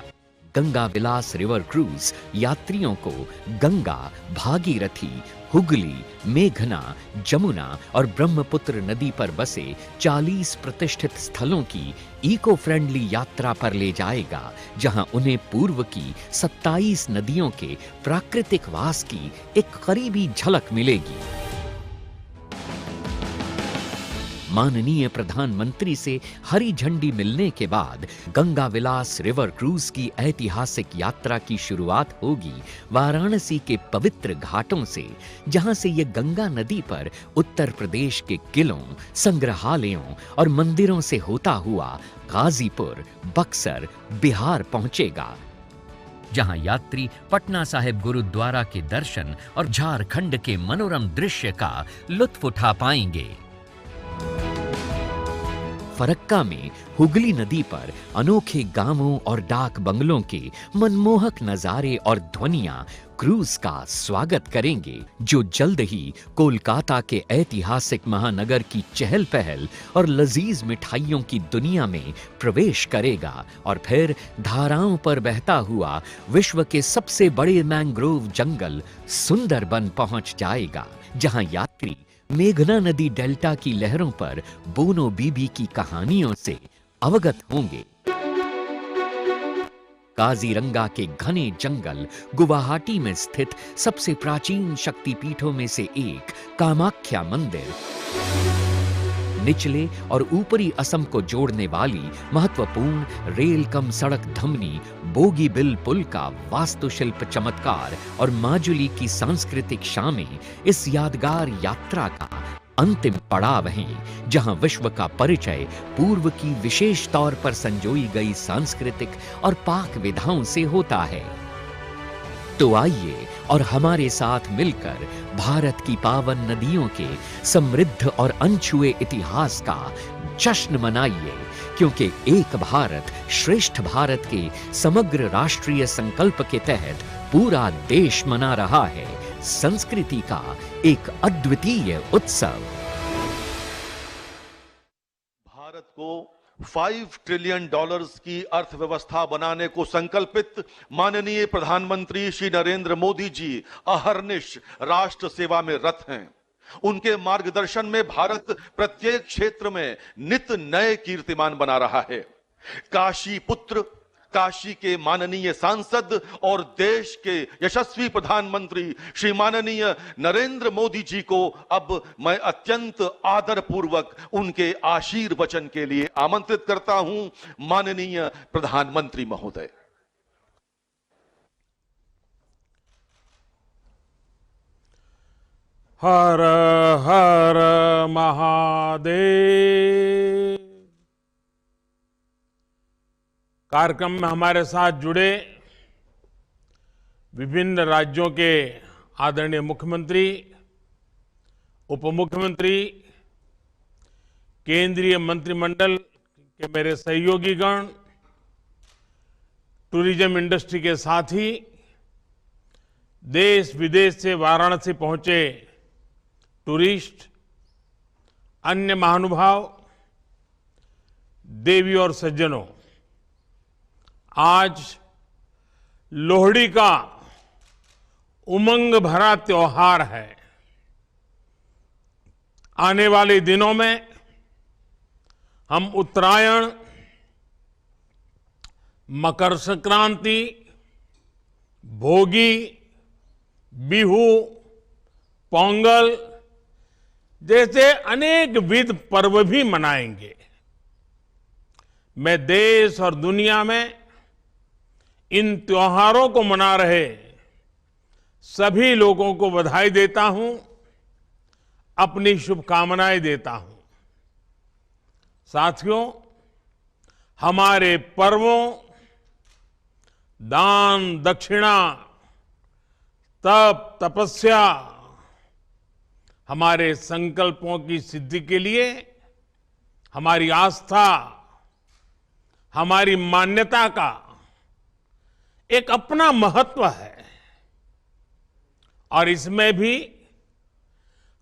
गंगा विलास रिवर क्रूज यात्रियों को गंगा, भागीरथी, हुगली, मेघना, जमुना और ब्रह्मपुत्र नदी पर बसे 40 प्रतिष्ठित स्थलों की इको फ्रेंडली यात्रा पर ले जाएगा, जहां उन्हें पूर्व की 27 नदियों के प्राकृतिक वास की एक करीबी झलक मिलेगी। माननीय प्रधानमंत्री से हरी झंडी मिलने के बाद गंगा विलास रिवर क्रूज की ऐतिहासिक यात्रा की शुरुआत होगी वाराणसी के पवित्र घाटों से, जहां से ये गंगा नदी पर उत्तर प्रदेश के किलों, संग्रहालयों और मंदिरों से होता हुआ गाजीपुर, बक्सर, बिहार पहुंचेगा, जहां यात्री पटना साहिब गुरुद्वारा के दर्शन और झारखंड के मनोरम दृश्य का लुत्फ उठा पाएंगे। फरक्का में हुगली नदी पर अनोखे गांवों और डाक बंगलों के मनमोहक नजारे और ध्वनियां क्रूज का स्वागत करेंगे, जो जल्द ही कोलकाता के ऐतिहासिक महानगर की चहल पहल और लजीज मिठाइयों की दुनिया में प्रवेश करेगा और फिर धाराओं पर बहता हुआ विश्व के सबसे बड़े मैंग्रोव जंगल सुंदरबन पहुंच जाएगा, जहां यात्री मेघना नदी डेल्टा की लहरों पर बोनो बीबी की कहानियों से अवगत होंगे। काजीरंगा के घने जंगल गुवाहाटी में स्थित सबसे प्राचीन शक्तिपीठों में से एक कामाख्या मंदिर, निचले और ऊपरी असम को जोड़ने वाली महत्वपूर्ण रेल कम सड़क धमनी बोगीबिल पुल का वास्तुशिल्प चमत्कार और माजुली की सांस्कृतिक शामें इस यादगार यात्रा का अंतिम पड़ाव हैं जहां विश्व का परिचय पूर्व की विशेष तौर पर संजोई गई सांस्कृतिक और पाक विधाओं से होता है। तो आइए और हमारे साथ मिलकर भारत की पावन नदियों के समृद्ध और अनछुए इतिहास का जश्न मनाइए, क्योंकि एक भारत श्रेष्ठ भारत के समग्र राष्ट्रीय संकल्प के तहत पूरा देश मना रहा है संस्कृति का एक अद्वितीय उत्सव। भारत को $5 ट्रिलियन की अर्थव्यवस्था बनाने को संकल्पित माननीय प्रधानमंत्री श्री नरेंद्र मोदी जी अहर्निश राष्ट्र सेवा में रत हैं। उनके मार्गदर्शन में भारत प्रत्येक क्षेत्र में नित नए कीर्तिमान बना रहा है। काशी पुत्र, काशी के माननीय सांसद और देश के यशस्वी प्रधानमंत्री श्री माननीय नरेंद्र मोदी जी को अब मैं अत्यंत आदर पूर्वक उनके आशीर्वचन के लिए आमंत्रित करता हूं। माननीय प्रधानमंत्री महोदय। हर हर महादेव। कार्यक्रम में हमारे साथ जुड़े विभिन्न राज्यों के आदरणीय मुख्यमंत्री, उप मुख्यमंत्री, केंद्रीय मंत्रिमंडल के मेरे सहयोगीगण, टूरिज्म इंडस्ट्री के साथी, देश विदेश से वाराणसी पहुंचे टूरिस्ट, अन्य महानुभाव, देवी और सज्जनों, आज लोहड़ी का उमंग भरा त्योहार है। आने वाले दिनों में हम उत्तरायण, मकर संक्रांति, भोगी, बिहू, पोंगल जैसे अनेक विध पर्व भी मनाएंगे। मैं देश और दुनिया में इन त्योहारों को मना रहे सभी लोगों को बधाई देता हूं, अपनी शुभकामनाएं देता हूं। साथियों, हमारे पर्वों, दान दक्षिणा, तप तपस्या, हमारे संकल्पों की सिद्धि के लिए हमारी आस्था, हमारी मान्यता का एक अपना महत्व है और इसमें भी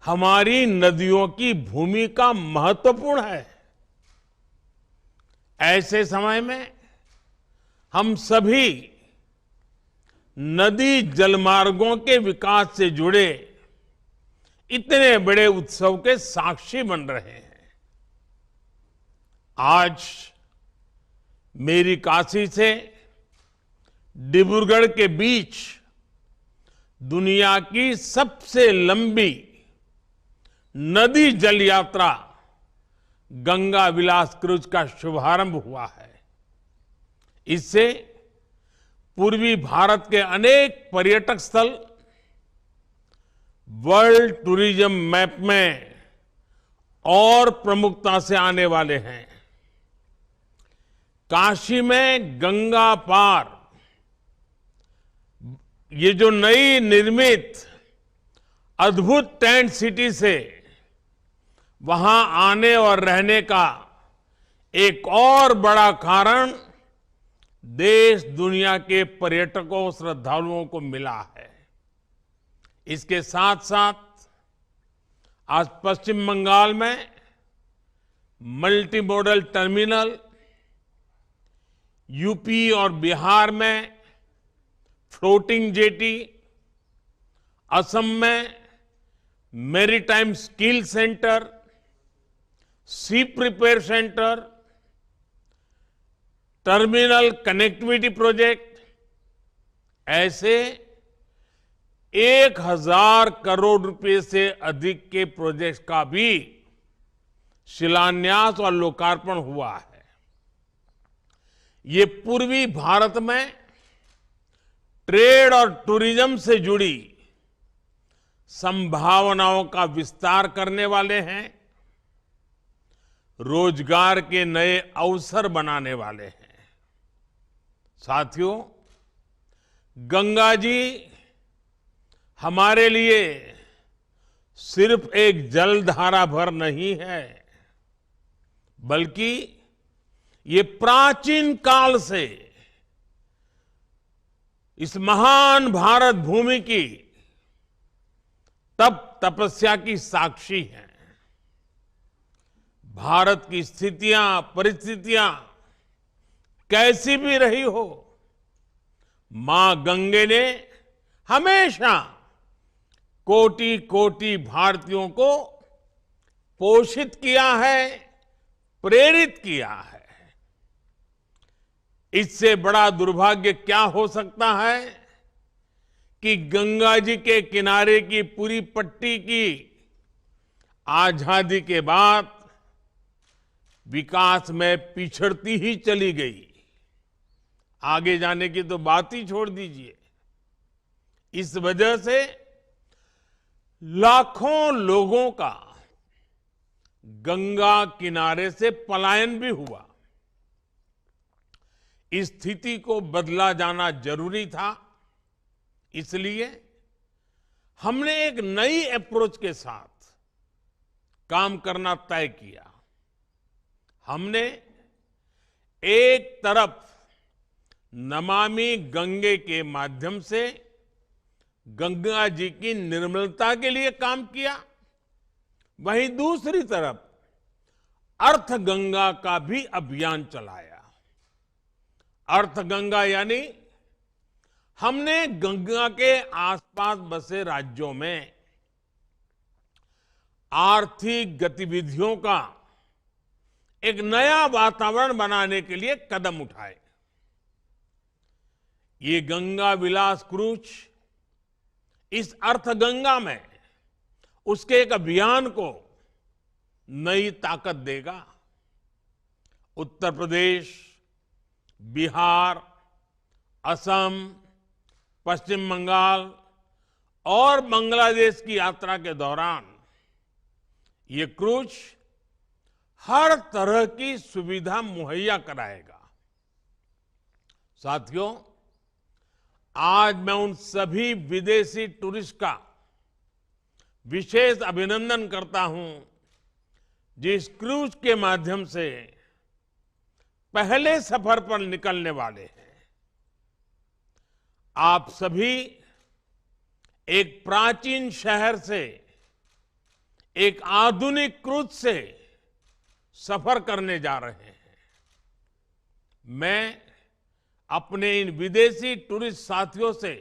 हमारी नदियों की भूमिका महत्वपूर्ण है। ऐसे समय में हम सभी नदी जलमार्गों के विकास से जुड़े इतने बड़े उत्सव के साक्षी बन रहे हैं। आज मेरी काशी से डिब्रूगढ़ के बीच दुनिया की सबसे लंबी नदी जल यात्रा गंगा विलास क्रूज का शुभारंभ हुआ है। इससे पूर्वी भारत के अनेक पर्यटक स्थल वर्ल्ड टूरिज्म मैप में और प्रमुखता से आने वाले हैं। काशी में गंगा पार ये जो नई निर्मित अद्भुत टेंट सिटी से वहां आने और रहने का एक और बड़ा कारण देश दुनिया के पर्यटकों श्रद्धालुओं को मिला है। इसके साथ साथ आज पश्चिम बंगाल में मल्टी मॉडल टर्मिनल, यूपी और बिहार में फ्लोटिंग जेटी, असम में maritime skill centre, ship repair centre, terminal connectivity project, ऐसे 1000 करोड़ रुपए से अधिक के प्रोजेक्ट का भी शिलान्यास और लोकार्पण हुआ है। ये पूर्वी भारत में ट्रेड और टूरिज्म से जुड़ी संभावनाओं का विस्तार करने वाले हैं, रोजगार के नए अवसर बनाने वाले हैं। साथियों, गंगा जी हमारे लिए सिर्फ एक जलधारा भर नहीं है, बल्कि ये प्राचीन काल से इस महान भारत भूमि की तप तपस्या की साक्षी है। भारत की स्थितियां, परिस्थितियां कैसी भी रही हो, मां गंगे ने हमेशा कोटि कोटि भारतीयों को पोषित किया है, प्रेरित किया है। इससे बड़ा दुर्भाग्य क्या हो सकता है कि गंगा जी के किनारे की पूरी पट्टी की आजादी के बाद विकास में पिछड़ती ही चली गई। आगे जाने की तो बात ही छोड़ दीजिए। इस वजह से लाखों लोगों का गंगा किनारे से पलायन भी हुआ। इस स्थिति को बदला जाना जरूरी था। इसलिए हमने एक नई अप्रोच के साथ काम करना तय किया। हमने एक तरफ नमामि गंगे के माध्यम से गंगा जी की निर्मलता के लिए काम किया, वहीं दूसरी तरफ अर्थ गंगा का भी अभियान चलाया। अर्थ गंगा यानी हमने गंगा के आसपास बसे राज्यों में आर्थिक गतिविधियों का एक नया वातावरण बनाने के लिए कदम उठाए। ये गंगा विलास क्रूज इस अर्थ गंगा में उसके एक अभियान को नई ताकत देगा। उत्तर प्रदेश, बिहार, असम, पश्चिम बंगाल और बांग्लादेश की यात्रा के दौरान ये क्रूज हर तरह की सुविधा मुहैया कराएगा। साथियों, आज मैं उन सभी विदेशी टूरिस्ट का विशेष अभिनंदन करता हूं जिस क्रूज के माध्यम से पहले सफर पर निकलने वाले हैं। आप सभी एक प्राचीन शहर से एक आधुनिक क्रूज से सफर करने जा रहे हैं। मैं अपने इन विदेशी टूरिस्ट साथियों से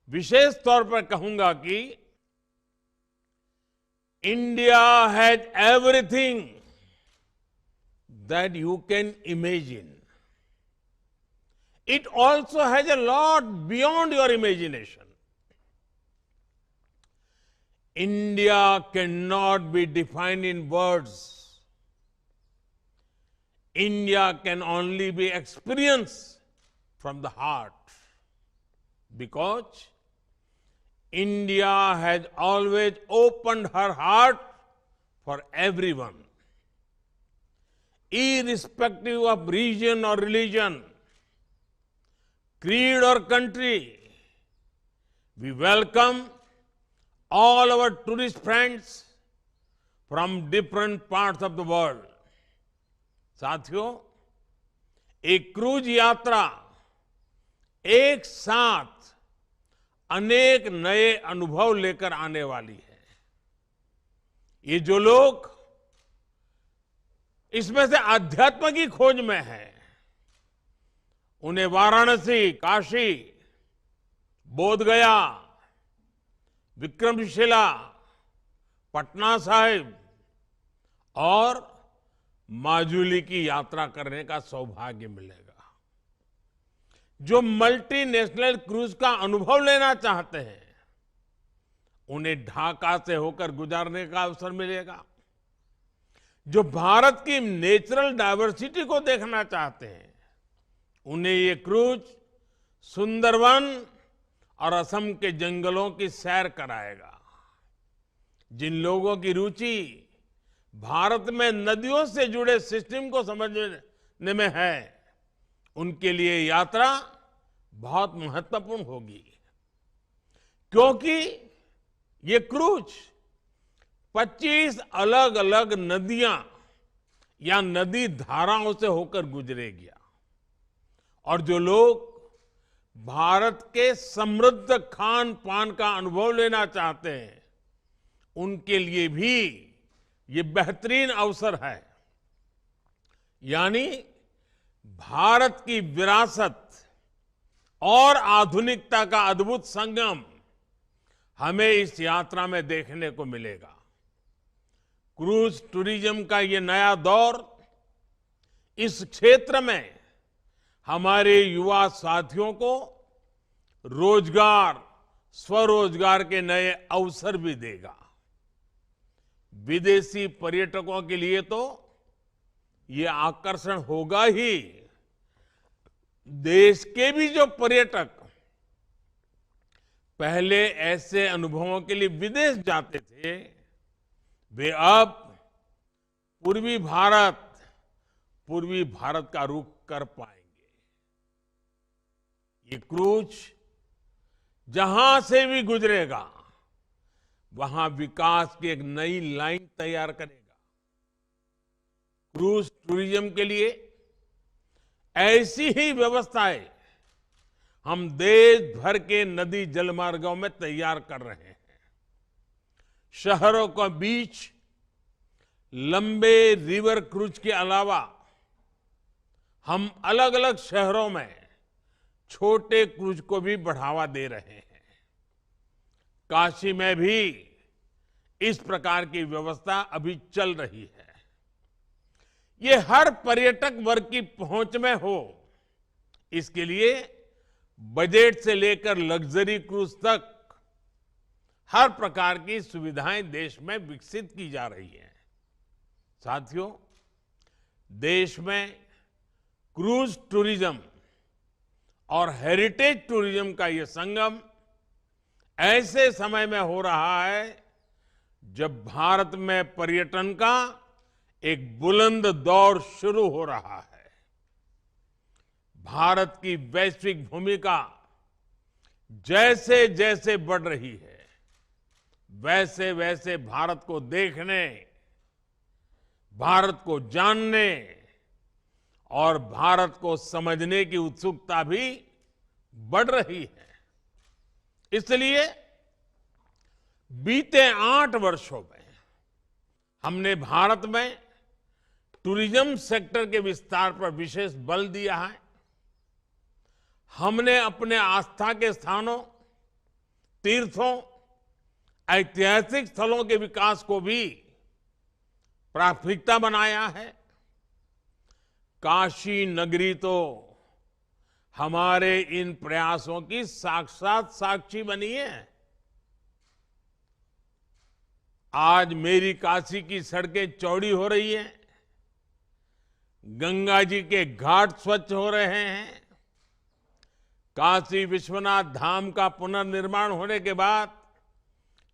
विशेष तौर पर कहूंगा कि India has everything that you can imagine. It also has a lot beyond your imagination. India cannot be defined in words. India can only be experienced from the heart, because India has always opened her heart for everyone, irrespective of region or religion, creed or country. We welcome all our tourist friends from different parts of the world. साथियों, एक cruise यात्रा एक साथ अनेक नए अनुभव लेकर आने वाली है। ये जो लोग इसमें से आध्यात्म की खोज में हैं, उन्हें वाराणसी, काशी, बोधगया, विक्रमशिला, पटना साहिब और माजुली की यात्रा करने का सौभाग्य मिलेगा। जो मल्टीनेशनल क्रूज का अनुभव लेना चाहते हैं, उन्हें ढाका से होकर गुजरने का अवसर मिलेगा। जो भारत की नेचुरल डायवर्सिटी को देखना चाहते हैं, उन्हें ये क्रूज सुंदरवन और असम के जंगलों की सैर कराएगा। जिन लोगों की रुचि भारत में नदियों से जुड़े सिस्टम को समझने में है, उनके लिए यात्रा बहुत महत्वपूर्ण होगी, क्योंकि ये क्रूज 25 अलग अलग नदियां या नदी धाराओं से होकर गुजरेगी। और जो लोग भारत के समृद्ध खान पान का अनुभव लेना चाहते हैं, उनके लिए भी ये बेहतरीन अवसर है। यानी भारत की विरासत और आधुनिकता का अद्भुत संगम हमें इस यात्रा में देखने को मिलेगा। क्रूज टूरिज्म का ये नया दौर इस क्षेत्र में हमारे युवा साथियों को रोजगार, स्वरोजगार के नए अवसर भी देगा। विदेशी पर्यटकों के लिए तो ये आकर्षण होगा ही, देश के भी जो पर्यटक पहले ऐसे अनुभवों के लिए विदेश जाते थे, वे अब पूर्वी भारत का रुख कर पाएंगे। ये क्रूज जहां से भी गुजरेगा, वहां विकास की एक नई लाइन तैयार करेगा। क्रूज टूरिज्म के लिए ऐसी ही व्यवस्थाएं हम देश भर के नदी जलमार्गों में तैयार कर रहे हैं। शहरों के बीच लंबे रिवर क्रूज के अलावा हम अलग अलग शहरों में छोटे क्रूज को भी बढ़ावा दे रहे हैं। काशी में भी इस प्रकार की व्यवस्था अभी चल रही है। ये हर पर्यटक वर्ग की पहुंच में हो, इसके लिए बजट से लेकर लग्जरी क्रूज तक हर प्रकार की सुविधाएं देश में विकसित की जा रही हैं। साथियों, देश में क्रूज टूरिज्म और हेरिटेज टूरिज्म का ये संगम ऐसे समय में हो रहा है जब भारत में पर्यटन का एक बुलंद दौर शुरू हो रहा है। भारत की वैश्विक भूमिका जैसे जैसे बढ़ रही है, वैसे वैसे भारत को देखने, भारत को जानने और भारत को समझने की उत्सुकता भी बढ़ रही है। इसलिए बीते 8 वर्षों में हमने भारत में टूरिज्म सेक्टर के विस्तार पर विशेष बल दिया है। हमने अपने आस्था के स्थानों, तीर्थों, ऐतिहासिक स्थलों के विकास को भी प्राथमिकता बनाया है। काशी नगरी तो हमारे इन प्रयासों की साक्षात साक्षी बनी है। आज मेरी काशी की सड़कें चौड़ी हो रही हैं, गंगा जी के घाट स्वच्छ हो रहे हैं। काशी विश्वनाथ धाम का पुनर्निर्माण होने के बाद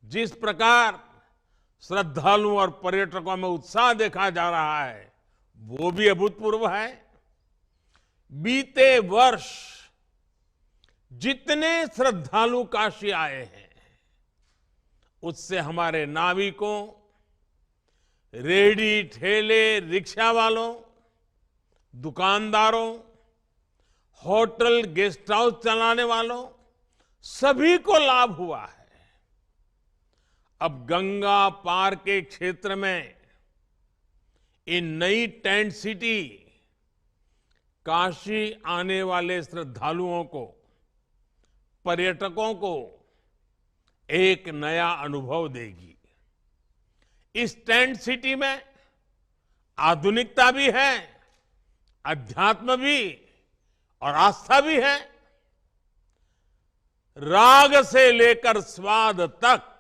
जिस प्रकार श्रद्धालुओं और पर्यटकों में उत्साह देखा जा रहा है, वो भी अभूतपूर्व है। बीते वर्ष जितने श्रद्धालु काशी आए हैं, उससे हमारे नाविकों, रेहड़ी ठेले रिक्शा वालों, दुकानदारों, होटल गेस्ट हाउस चलाने वालों, सभी को लाभ हुआ है। अब गंगा पार के क्षेत्र में इन नई टेंट सिटी काशी आने वाले श्रद्धालुओं को, पर्यटकों को एक नया अनुभव देगी। इस टेंट सिटी में आधुनिकता भी है, अध्यात्म भी और आस्था भी है। राग से लेकर स्वाद तक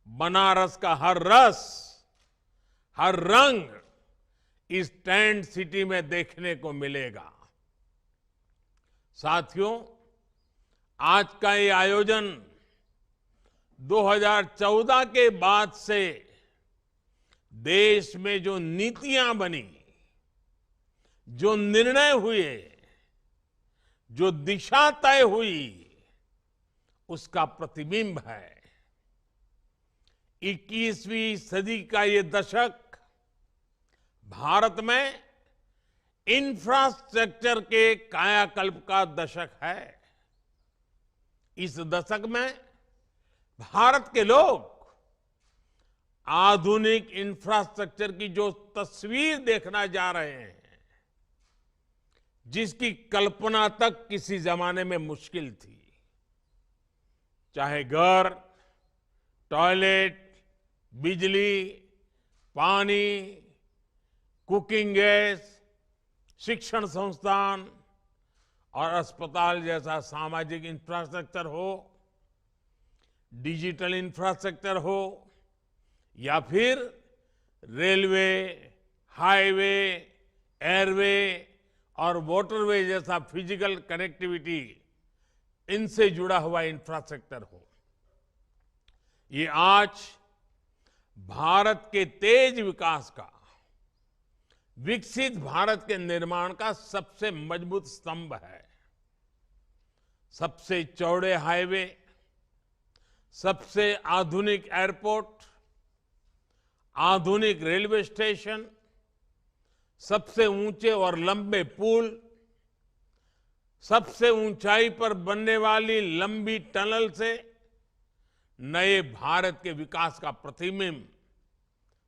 बनारस का हर रस, हर रंग इस टेंट सिटी में देखने को मिलेगा। साथियों, आज का ये आयोजन 2014 के बाद से देश में जो नीतियां बनी, जो निर्णय हुए, जो दिशा तय हुई, उसका प्रतिबिंब है। 21वीं सदी का ये दशक भारत में इंफ्रास्ट्रक्चर के कायाकल्प का दशक है। इस दशक में भारत के लोग आधुनिक इंफ्रास्ट्रक्चर की जो तस्वीर देखना जा रहे हैं, जिसकी कल्पना तक किसी जमाने में मुश्किल थी, चाहे घर, टॉयलेट, बिजली, पानी, कुकिंग गैस, शिक्षण संस्थान और अस्पताल जैसा सामाजिक इंफ्रास्ट्रक्चर हो, डिजिटल इंफ्रास्ट्रक्चर हो, या फिर रेलवे, हाईवे, एयरवे और वाटरवे जैसा फिजिकल कनेक्टिविटी, इनसे जुड़ा हुआ इंफ्रास्ट्रक्चर हो। ये आज भारत के तेज विकास का, विकसित भारत के निर्माण का सबसे मजबूत स्तंभ है। सबसे चौड़े हाईवे, सबसे आधुनिक एयरपोर्ट, आधुनिक रेलवे स्टेशन, सबसे ऊंचे और लंबे पुल, सबसे ऊंचाई पर बनने वाली लंबी टनल से नए भारत के विकास का प्रतिबिंब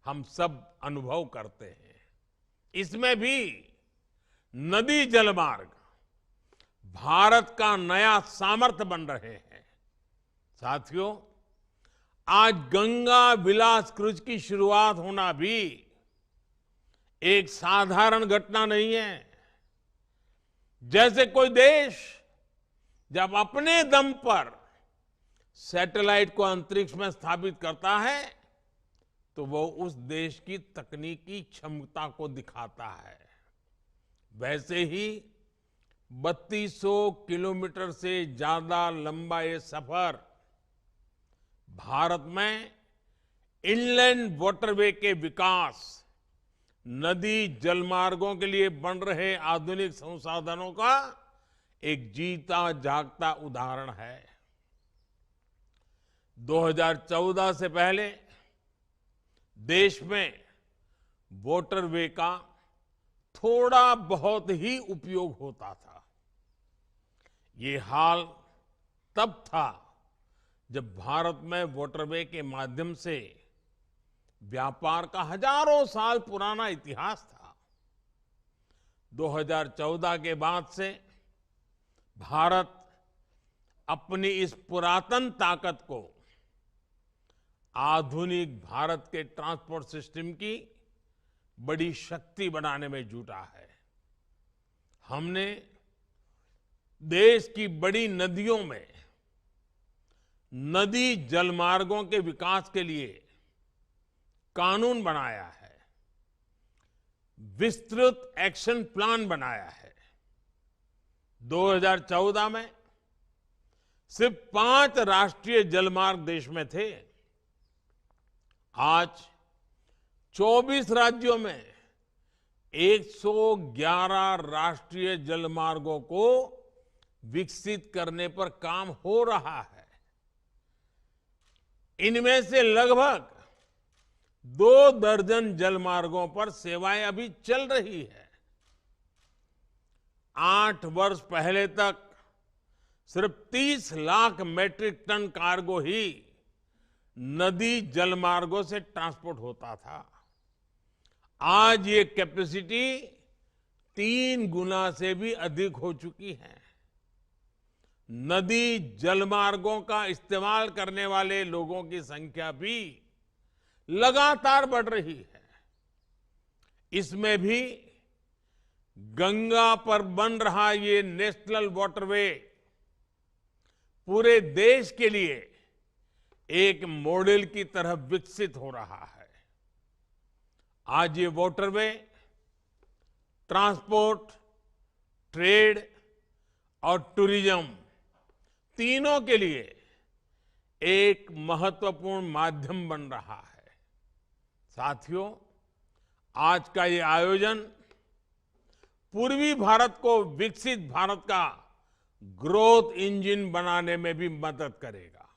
हम सब अनुभव करते हैं। इसमें भी नदी जलमार्ग भारत का नया सामर्थ्य बन रहे हैं। साथियों, आज गंगा विलास क्रूज की शुरुआत होना भी एक साधारण घटना नहीं है। जैसे कोई देश जब अपने दम पर सैटेलाइट को अंतरिक्ष में स्थापित करता है, तो वो उस देश की तकनीकी क्षमता को दिखाता है। वैसे ही 3200 किलोमीटर से ज्यादा लंबा ये सफर भारत में इनलैंड वाटरवे के विकास, नदी जलमार्गों के लिए बन रहे आधुनिक संसाधनों का एक जीता जागता उदाहरण है। 2014 से पहले देश में वाटरवे का थोड़ा बहुत ही उपयोग होता था। ये हाल तब था जब भारत में वाटरवे के माध्यम से व्यापार का हजारों साल पुराना इतिहास था। 2014 के बाद से भारत अपनी इस पुरातन ताकत को आधुनिक भारत के ट्रांसपोर्ट सिस्टम की बड़ी शक्ति बनाने में जुटा है। हमने देश की बड़ी नदियों में नदी जलमार्गों के विकास के लिए कानून बनाया है, विस्तृत एक्शन प्लान बनाया है। 2014 में सिर्फ 5 राष्ट्रीय जलमार्ग देश में थे। आज 24 राज्यों में 111 राष्ट्रीय जलमार्गों को विकसित करने पर काम हो रहा है। इनमें से लगभग 2 दर्जन जलमार्गों पर सेवाएं अभी चल रही है। 8 वर्ष पहले तक सिर्फ 30 लाख मैट्रिक टन कार्गो ही नदी जलमार्गों से ट्रांसपोर्ट होता था। आज ये कैपेसिटी 3 गुना से भी अधिक हो चुकी है। नदी जलमार्गों का इस्तेमाल करने वाले लोगों की संख्या भी लगातार बढ़ रही है। इसमें भी गंगा पर बन रहा ये नेशनल वाटरवे पूरे देश के लिए एक मॉडल की तरह विकसित हो रहा है। आज ये वाटरवे ट्रांसपोर्ट, ट्रेड और टूरिज्म तीनों के लिए एक महत्वपूर्ण माध्यम बन रहा है। साथियों, आज का ये आयोजन पूर्वी भारत को विकसित भारत का ग्रोथ इंजन बनाने में भी मदद करेगा।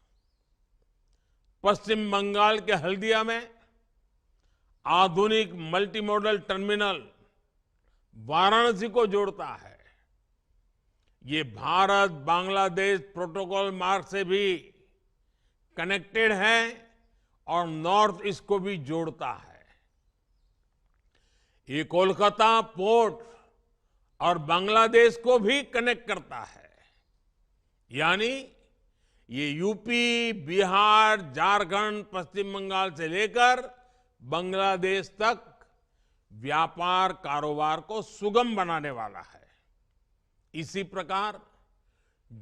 पश्चिम बंगाल के हल्दिया में आधुनिक मल्टी मॉडल टर्मिनल वाराणसी को जोड़ता है। ये भारत बांग्लादेश प्रोटोकॉल मार्ग से भी कनेक्टेड है और नॉर्थ ईस्ट को भी जोड़ता है। ये कोलकाता पोर्ट और बांग्लादेश को भी कनेक्ट करता है। यानी ये यूपी, बिहार, झारखंड, पश्चिम बंगाल से लेकर बांग्लादेश तक व्यापार कारोबार को सुगम बनाने वाला है। इसी प्रकार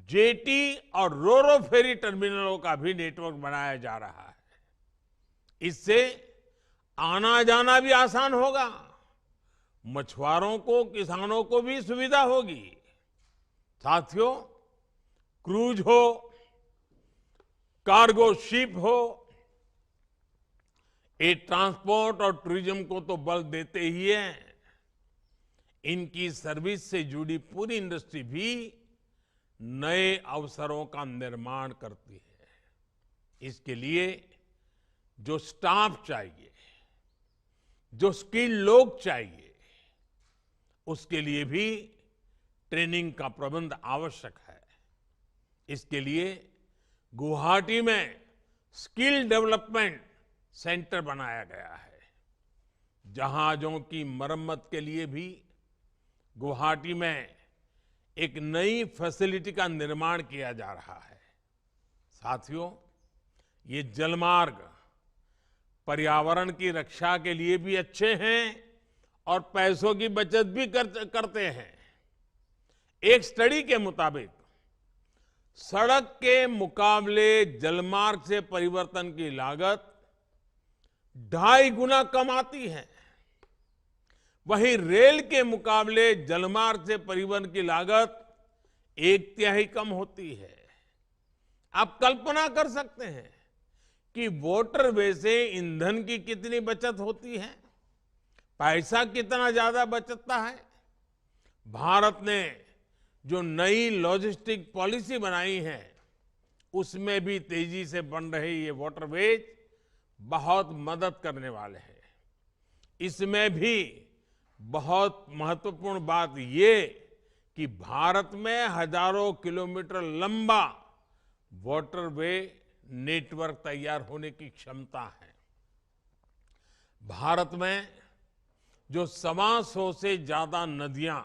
जेटी और रोरो फेरी टर्मिनलों का भी नेटवर्क बनाया जा रहा है। इससे आना जाना भी आसान होगा, मछुआरों को, किसानों को भी सुविधा होगी। साथियों, क्रूज हो, कार्गो शिप हो, ये ट्रांसपोर्ट और टूरिज्म को तो बल देते ही हैं। इनकी सर्विस से जुड़ी पूरी इंडस्ट्री भी नए अवसरों का निर्माण करती है। इसके लिए जो स्टाफ चाहिए, जो स्किल्ड लोग चाहिए, उसके लिए भी ट्रेनिंग का प्रबंध आवश्यक है। इसके लिए गुवाहाटी में स्किल डेवलपमेंट सेंटर बनाया गया है। जहाजों की मरम्मत के लिए भी गुवाहाटी में एक नई फैसिलिटी का निर्माण किया जा रहा है। साथियों, ये जलमार्ग पर्यावरण की रक्षा के लिए भी अच्छे हैं और पैसों की बचत भी करते हैं। एक स्टडी के मुताबिक सड़क के मुकाबले जलमार्ग से परिवर्तन की लागत 2.5 गुना कम आती है। वहीं रेल के मुकाबले जलमार्ग से परिवहन की लागत 1/3 कम होती है। आप कल्पना कर सकते हैं कि वाटरवे से ईंधन की कितनी बचत होती है, पैसा कितना ज्यादा बचता है। भारत ने जो नई लॉजिस्टिक पॉलिसी बनाई है, उसमें भी तेजी से बन रहे ये वाटरवेज बहुत मदद करने वाले हैं। इसमें भी बहुत महत्वपूर्ण बात ये कि भारत में हजारों किलोमीटर लंबा वाटरवे नेटवर्क तैयार होने की क्षमता है। भारत में जो 125 से ज्यादा नदियां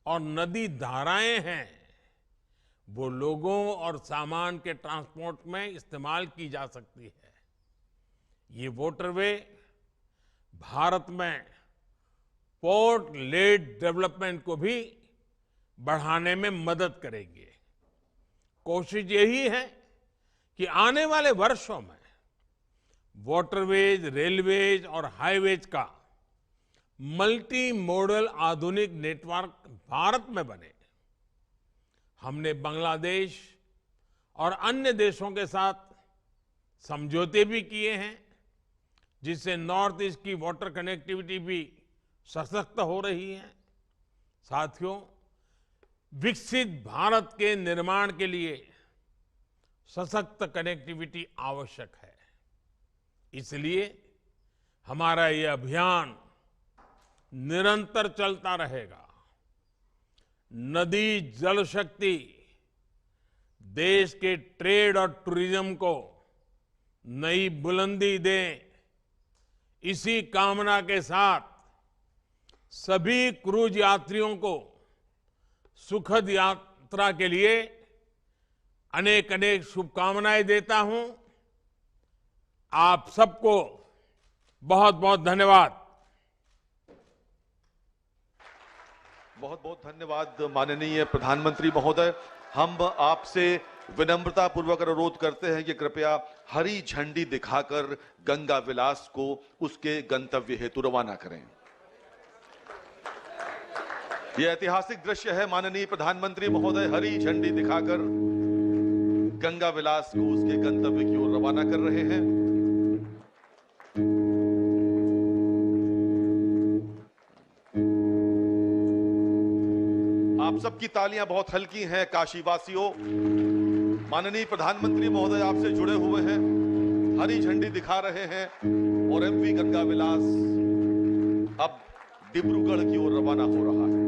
और नदी धाराएं हैं, वो लोगों और सामान के ट्रांसपोर्ट में इस्तेमाल की जा सकती है। ये वाटरवे भारत में पोर्ट लेड डेवलपमेंट को भी बढ़ाने में मदद करेंगे। कोशिश यही है कि आने वाले वर्षों में वाटरवेज, रेलवेज और हाईवेज का मल्टी मॉडल आधुनिक नेटवर्क भारत में बने। हमने बांग्लादेश और अन्य देशों के साथ समझौते भी किए हैं, जिससे नॉर्थ ईस्ट की वाटर कनेक्टिविटी भी सशक्त हो रही है। साथियों, विकसित भारत के निर्माण के लिए सशक्त कनेक्टिविटी आवश्यक है। इसलिए हमारा ये अभियान निरंतर चलता रहेगा। नदी जल शक्ति देश के ट्रेड और टूरिज्म को नई बुलंदी दे, इसी कामना के साथ सभी क्रूज यात्रियों को सुखद यात्रा के लिए अनेक अनेक शुभकामनाएं देता हूं। आप सबको बहुत बहुत धन्यवाद। बहुत बहुत धन्यवाद माननीय प्रधानमंत्री महोदय। हम आपसे विनम्रता पूर्वक अनुरोध करते हैं कि कृपया हरी झंडी दिखाकर गंगा विलास को उसके गंतव्य हेतु रवाना करें। यह ऐतिहासिक दृश्य है। माननीय प्रधानमंत्री महोदय हरी झंडी दिखाकर गंगा विलास को उसके गंतव्य की ओर रवाना कर रहे हैं। आप सबकी तालियां बहुत हल्की हैं काशीवासियों। माननीय प्रधानमंत्री महोदय आपसे जुड़े हुए हैं, हरी झंडी दिखा रहे हैं और एमवी गंगा विलास अब डिब्रूगढ़ की ओर रवाना हो रहा है।